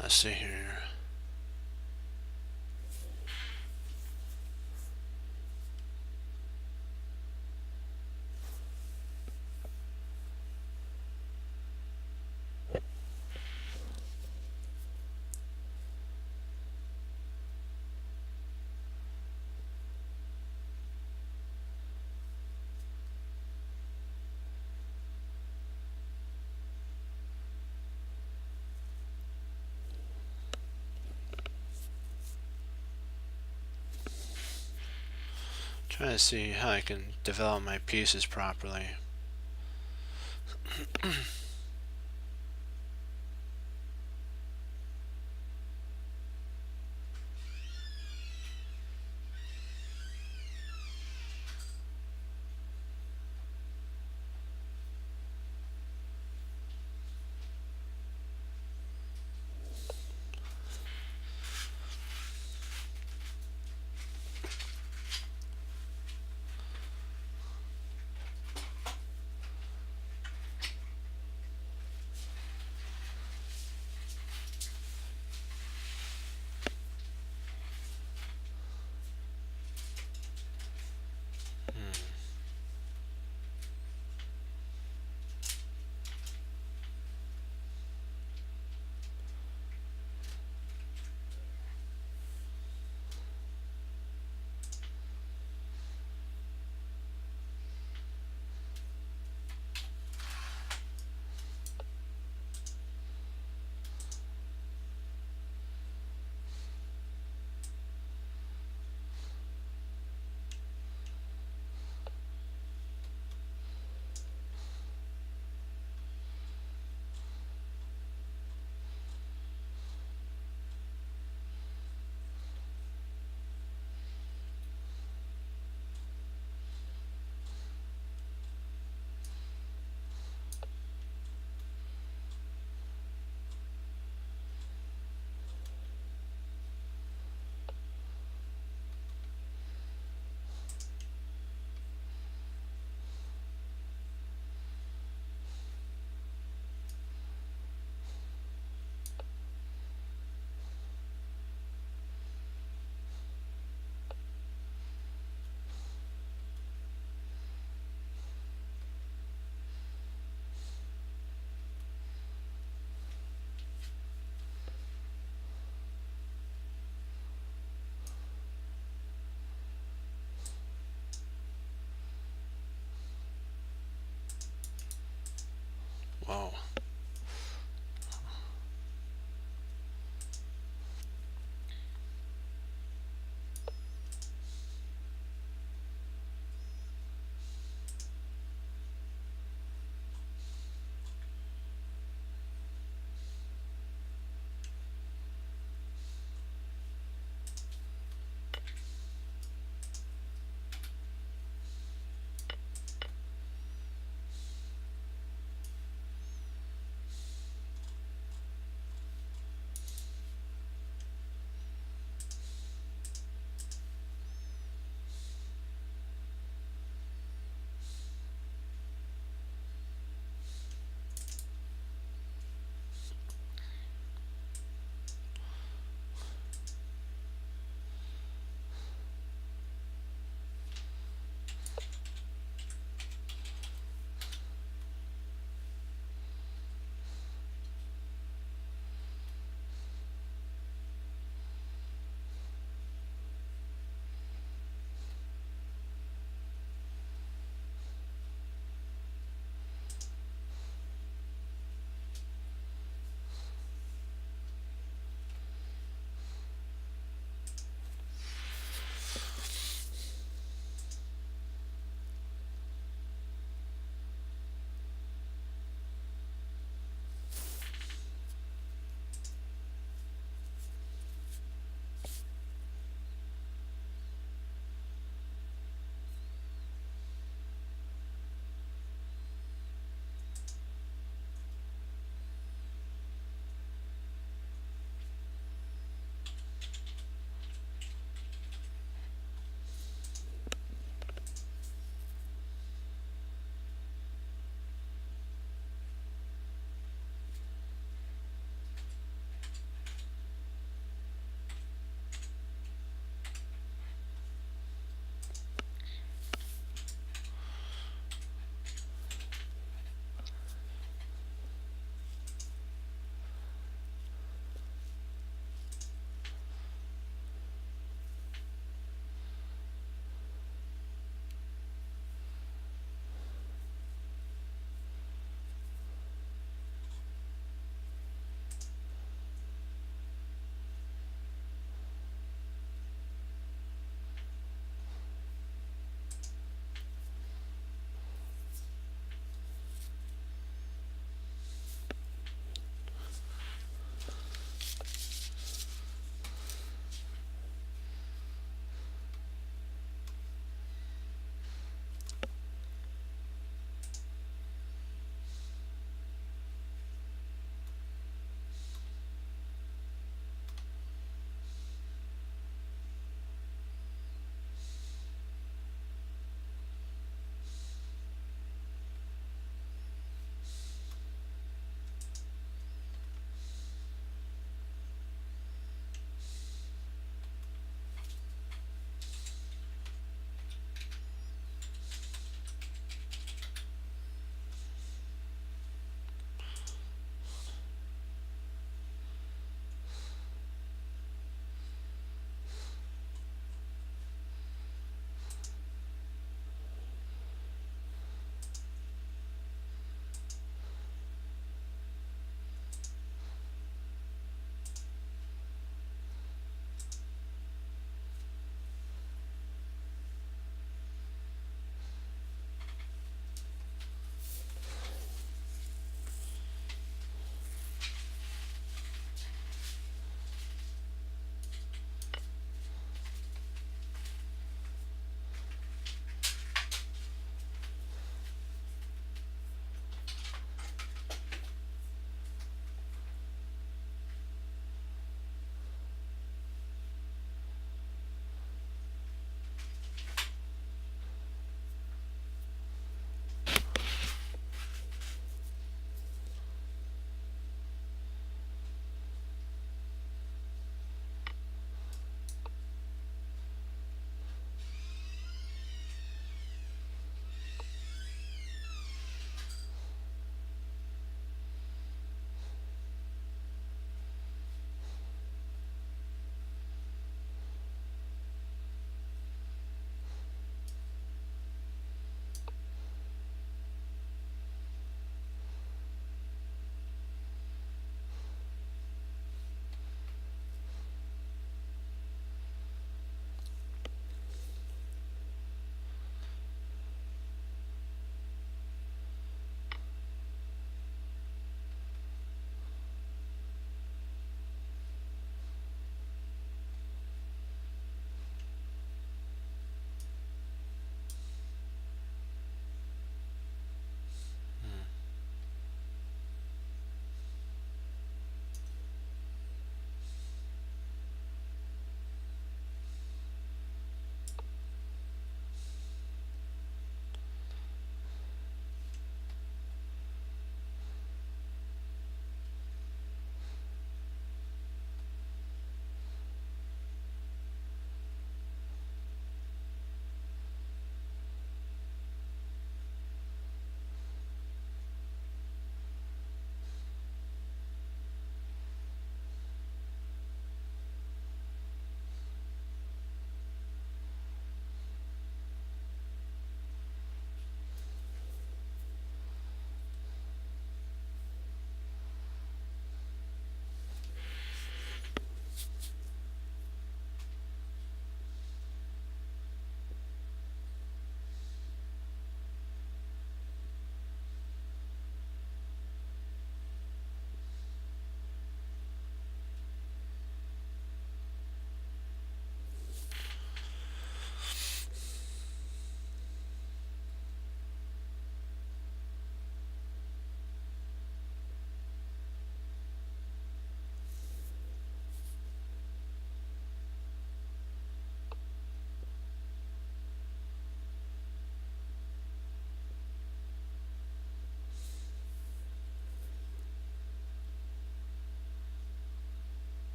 Let's see here. Trying to see how I can develop my pieces properly. Whoa.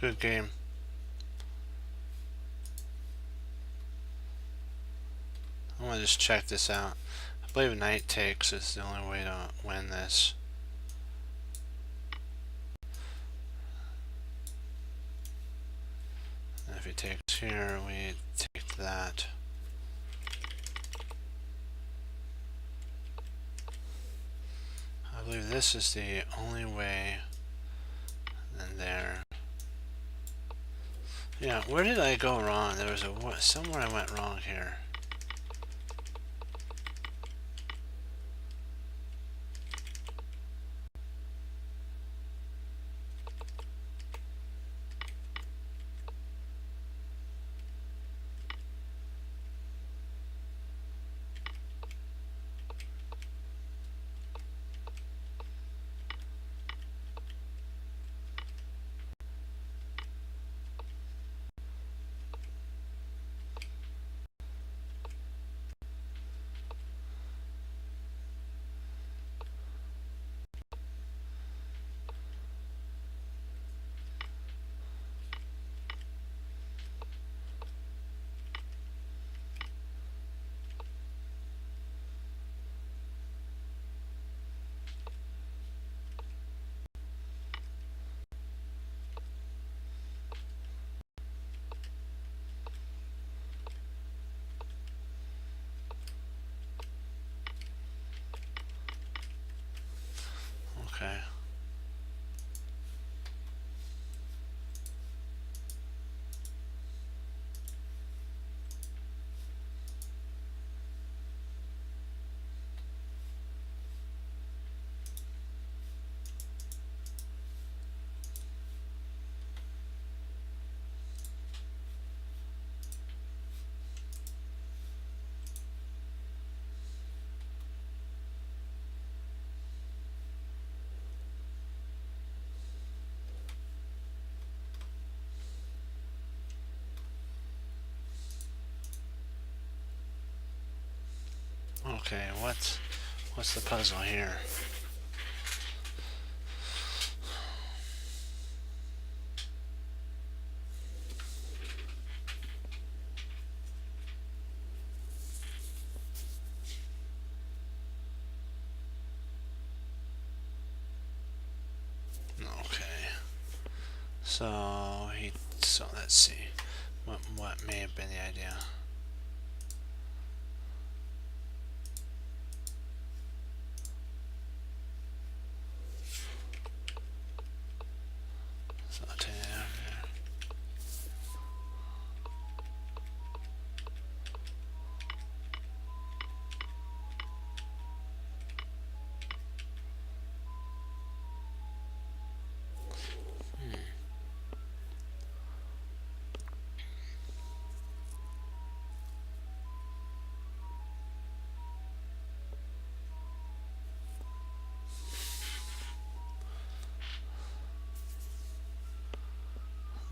Good game. I'm gonna just check this out. I believe knight takes is the only way to win this. And if he takes here, we take that. I believe this is the only way. And there. Yeah, where did I go wrong? There was somewhere I went wrong here. Okay. Okay, what's the puzzle here? Okay. So let's see. What may have been the idea? So I'll take it out there.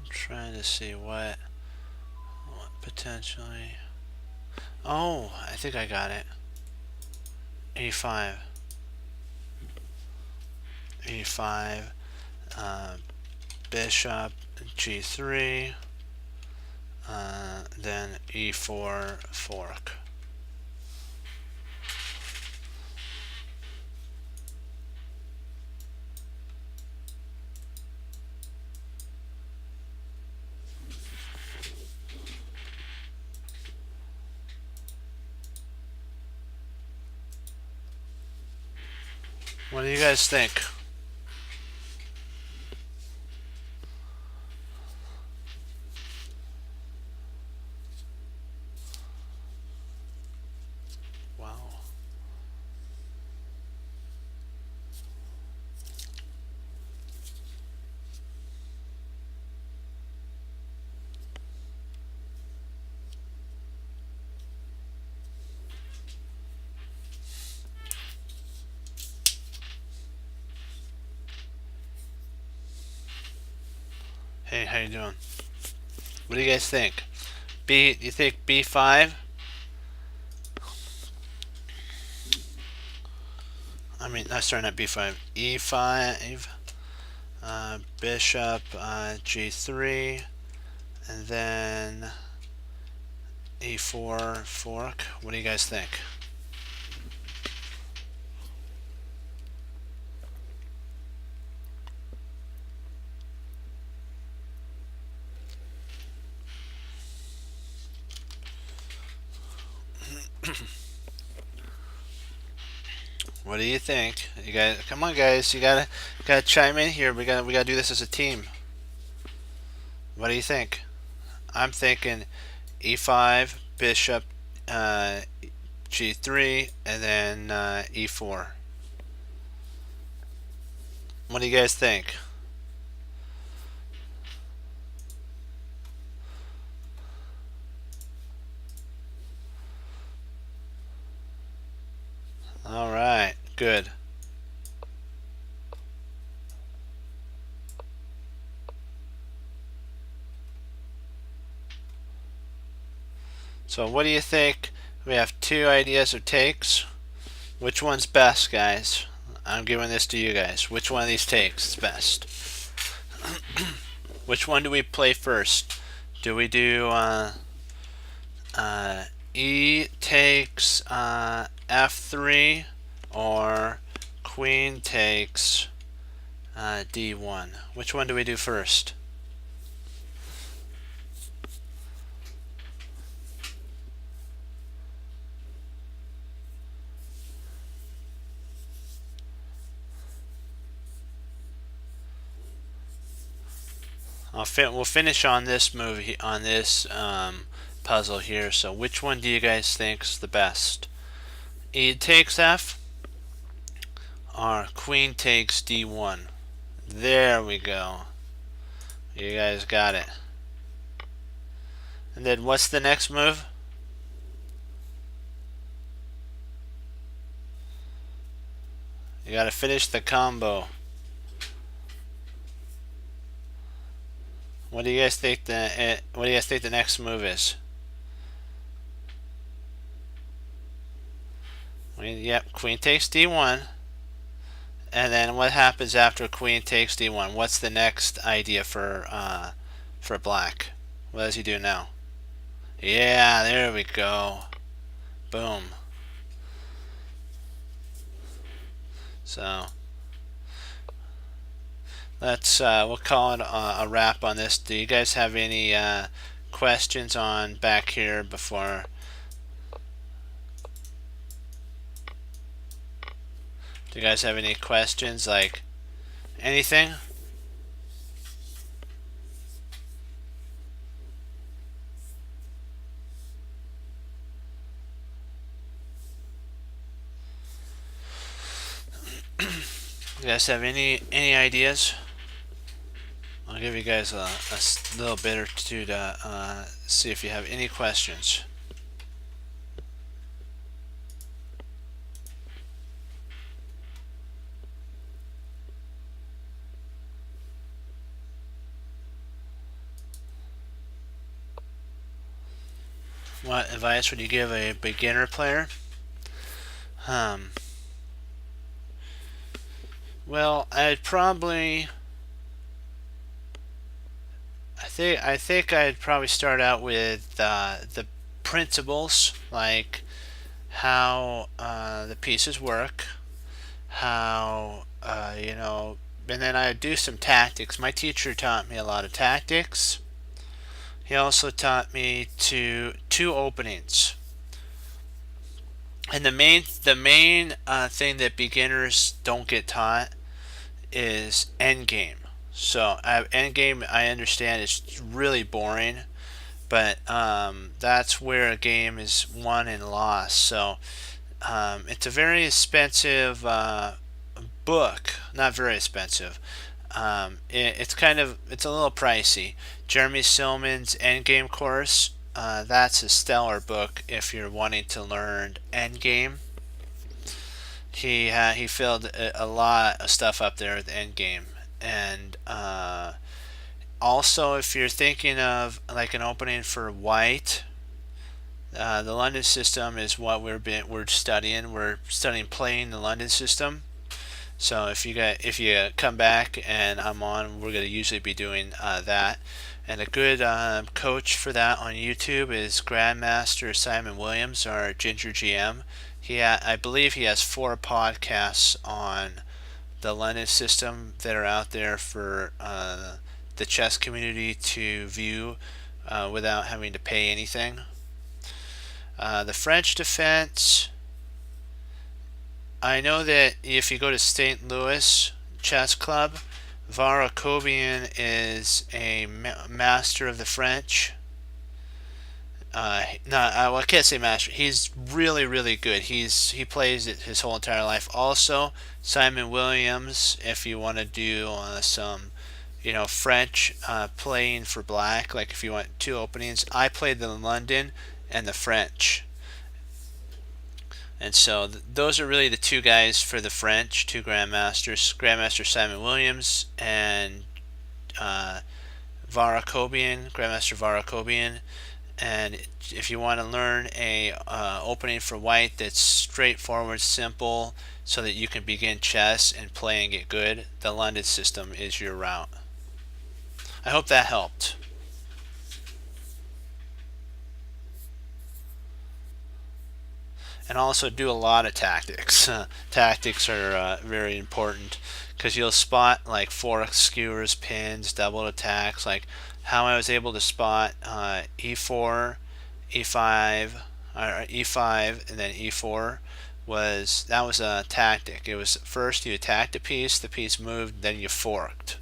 Trying to see what potentially. Oh, I think I got it. E5. E5. Bishop G3. Then E4 fork. What do you guys think? Wow. Hey, how you doing? What do you guys think? You think B5? I mean, sorry, not B5. E5. bishop g3, and then e4 fork. What do you guys think? What do you think? You guys, come on, guys! You gotta chime in here. We gotta do this as a team. What do you think? I'm thinking e5, bishop, g3, and then e4. What do you guys think? All right, good. So what do you think? We have two ideas of takes. Which one's best, guys? I'm giving this to you guys. Which one of these takes is best? Which one do we play first? Do we do E takes f3 or queen takes d1? Which one do we do first? We'll finish on this movie, on this puzzle here. So which one do you guys think is the best? E takes f or queen takes d1? There we go. You guys got it. And then what's the next move? You gotta finish the combo. What do you guys think the next move is? Yep, queen takes d1. And then what happens after queen takes d1? What's the next idea for black? What does he do now? Yeah, there we go. Boom. So let's we'll call it a wrap on this. Do you guys have any questions on back here before? Do you guys have any questions, like anything? You guys have any ideas? I'll give you guys a little bit or two to see if you have any questions. What advice would you give a beginner player? Well, I'd probably I think I'd probably start out with the principles, like how the pieces work, how and then I'd do some tactics. My teacher taught me a lot of tactics. He also taught me two openings. And the main thing that beginners don't get taught is endgame. So endgame, I understand, is really boring, but that's where a game is won and lost. So it's a very expensive book. Not very expensive. It's a little pricey. Jeremy Silman's Endgame course. That's a stellar book if you're wanting to learn Endgame. He filled a lot of stuff up there with Endgame, and also if you're thinking of like an opening for white, the London system is what we're studying. We're studying playing the London system. So if you come back and I'm on, we're going to usually be doing that. And a good coach for that on YouTube is Grandmaster Simon Williams, or Ginger GM. I believe he has 4 podcasts on the London system that are out there for the chess community to view without having to pay anything. The French defense, I know that if you go to St. Louis Chess Club, Varakobian is a master of the French. Well, I can't say master. He's really, really good. He plays it his whole entire life. Also, Simon Williams, if you want to do some, French playing for black, like if you want 2 openings. I played the London and the French. And so those are really the 2 guys for the French, 2 grandmasters, Grandmaster Simon Williams and Varakobian, Grandmaster Varakobian. And if you want to learn a opening for white that's straightforward, simple, so that you can begin chess and play and get good, the London system is your route. I hope that helped. And also do a lot of tactics. Tactics are very important, because you'll spot like fork skewers, pins, double attacks, like how I was able to spot e4, e5, or e5 and then e4 was a tactic. It was first you attacked a piece, the piece moved, then you forked.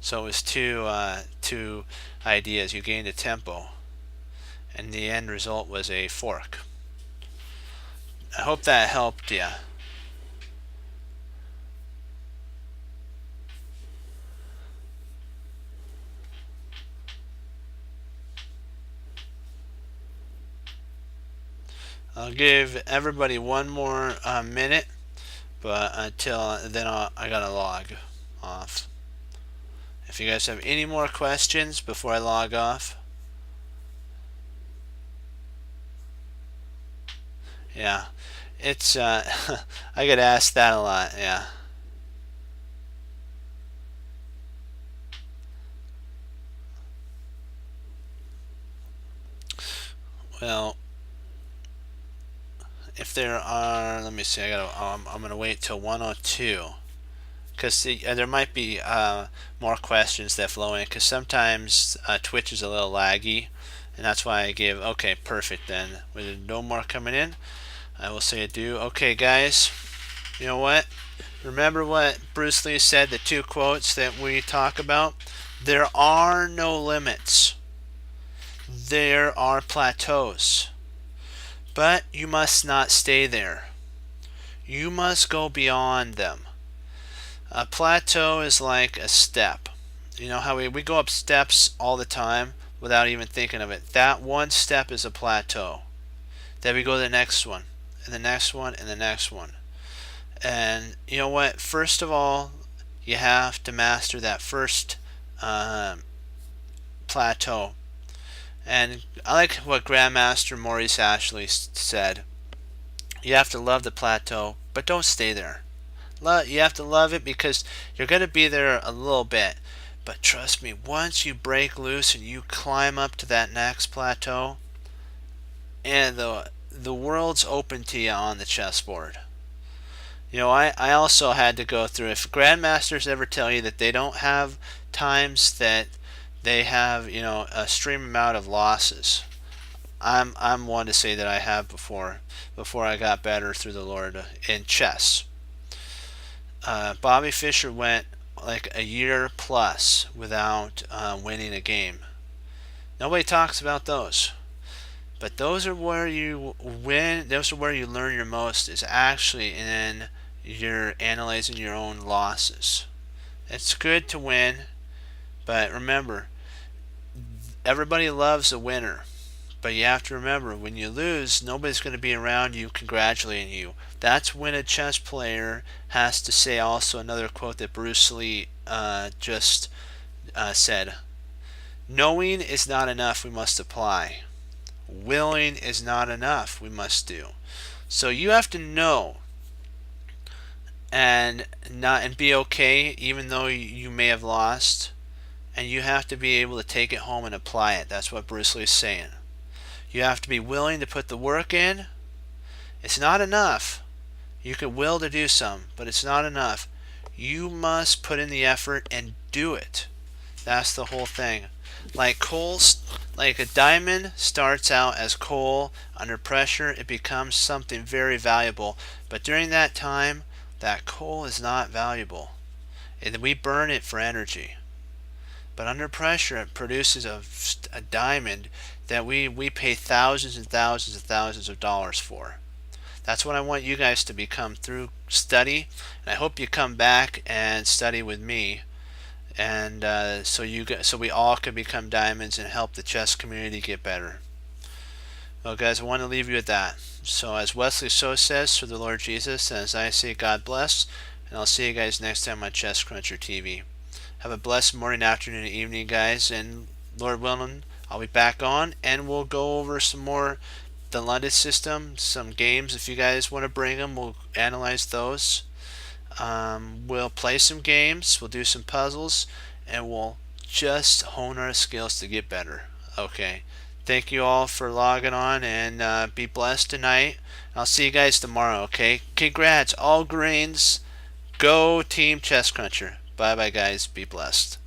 So it was two ideas. You gained a tempo, and the end result was a fork. I hope that helped you. I'll give everybody one more minute, but until then I gotta log off. If you guys have any more questions before I log off. Yeah, it's I get asked that a lot. Yeah. Well, if there are, let me see. I'm gonna wait till 102, because there might be more questions that flow in. Because sometimes Twitch is a little laggy, and that's why I gave. Okay, perfect. Then with no more coming in, I will say adieu. Okay, guys. You know what? Remember what Bruce Lee said, the 2 quotes that we talk about? There are no limits. There are plateaus. But you must not stay there. You must go beyond them. A plateau is like a step. You know how we go up steps all the time without even thinking of it. That one step is a plateau. Then we go to the next one, and the next one, and the next one. And you know what? First of all, you have to master that first plateau. And I like what Grandmaster Maurice Ashley said. You have to love the plateau, but don't stay there. You have to love it, because you're going to be there a little bit. But trust me, once you break loose and you climb up to that next plateau, and the world's open to you on the chessboard. You know, I also had to go through, if grandmasters ever tell you that they don't have times that they have, a stream amount of losses, I'm one to say that I have before I got better through the Lord in chess. Bobby Fischer went like a year plus without winning a game. Nobody talks about those. But those are where you win. Those are where you learn your most, is actually in your analyzing your own losses. It's good to win, but remember, everybody loves a winner. But you have to remember, when you lose, nobody's going to be around you congratulating you. That's when a chess player has to say also another quote that Bruce Lee just said. Knowing is not enough, we must apply. Willing is not enough, we must do. So you have to know, and be okay even though you may have lost, and you have to be able to take it home and apply it. That's what Bruce Lee is saying. You have to be willing to put the work in. It's not enough. You could will to do some, but it's not enough. You must put in the effort and do it. That's the whole thing. Like like a diamond starts out as coal. Under pressure, it becomes something very valuable. But during that time, that coal is not valuable. And we burn it for energy. But under pressure, it produces a diamond that we pay thousands and thousands and thousands of dollars for. That's what I want you guys to become through study. And I hope you come back and study with me. And so we all can become diamonds and help the chess community get better. Well, guys, I want to leave you with that. So as Wesley So says, through the Lord Jesus, and as I say, God bless. And I'll see you guys next time on Chess Cruncher TV. Have a blessed morning, afternoon, and evening, guys. And Lord willing, I'll be back on, and we'll go over some more the London system, some games. If you guys want to bring them, we'll analyze those. We'll play some games, we'll do some puzzles, and we'll just hone our skills to get better. Okay. Thank you all for logging on, and be blessed tonight. I'll see you guys tomorrow, okay? Congrats, all greens. Go Team Chess Cruncher. Bye-bye, guys. Be blessed.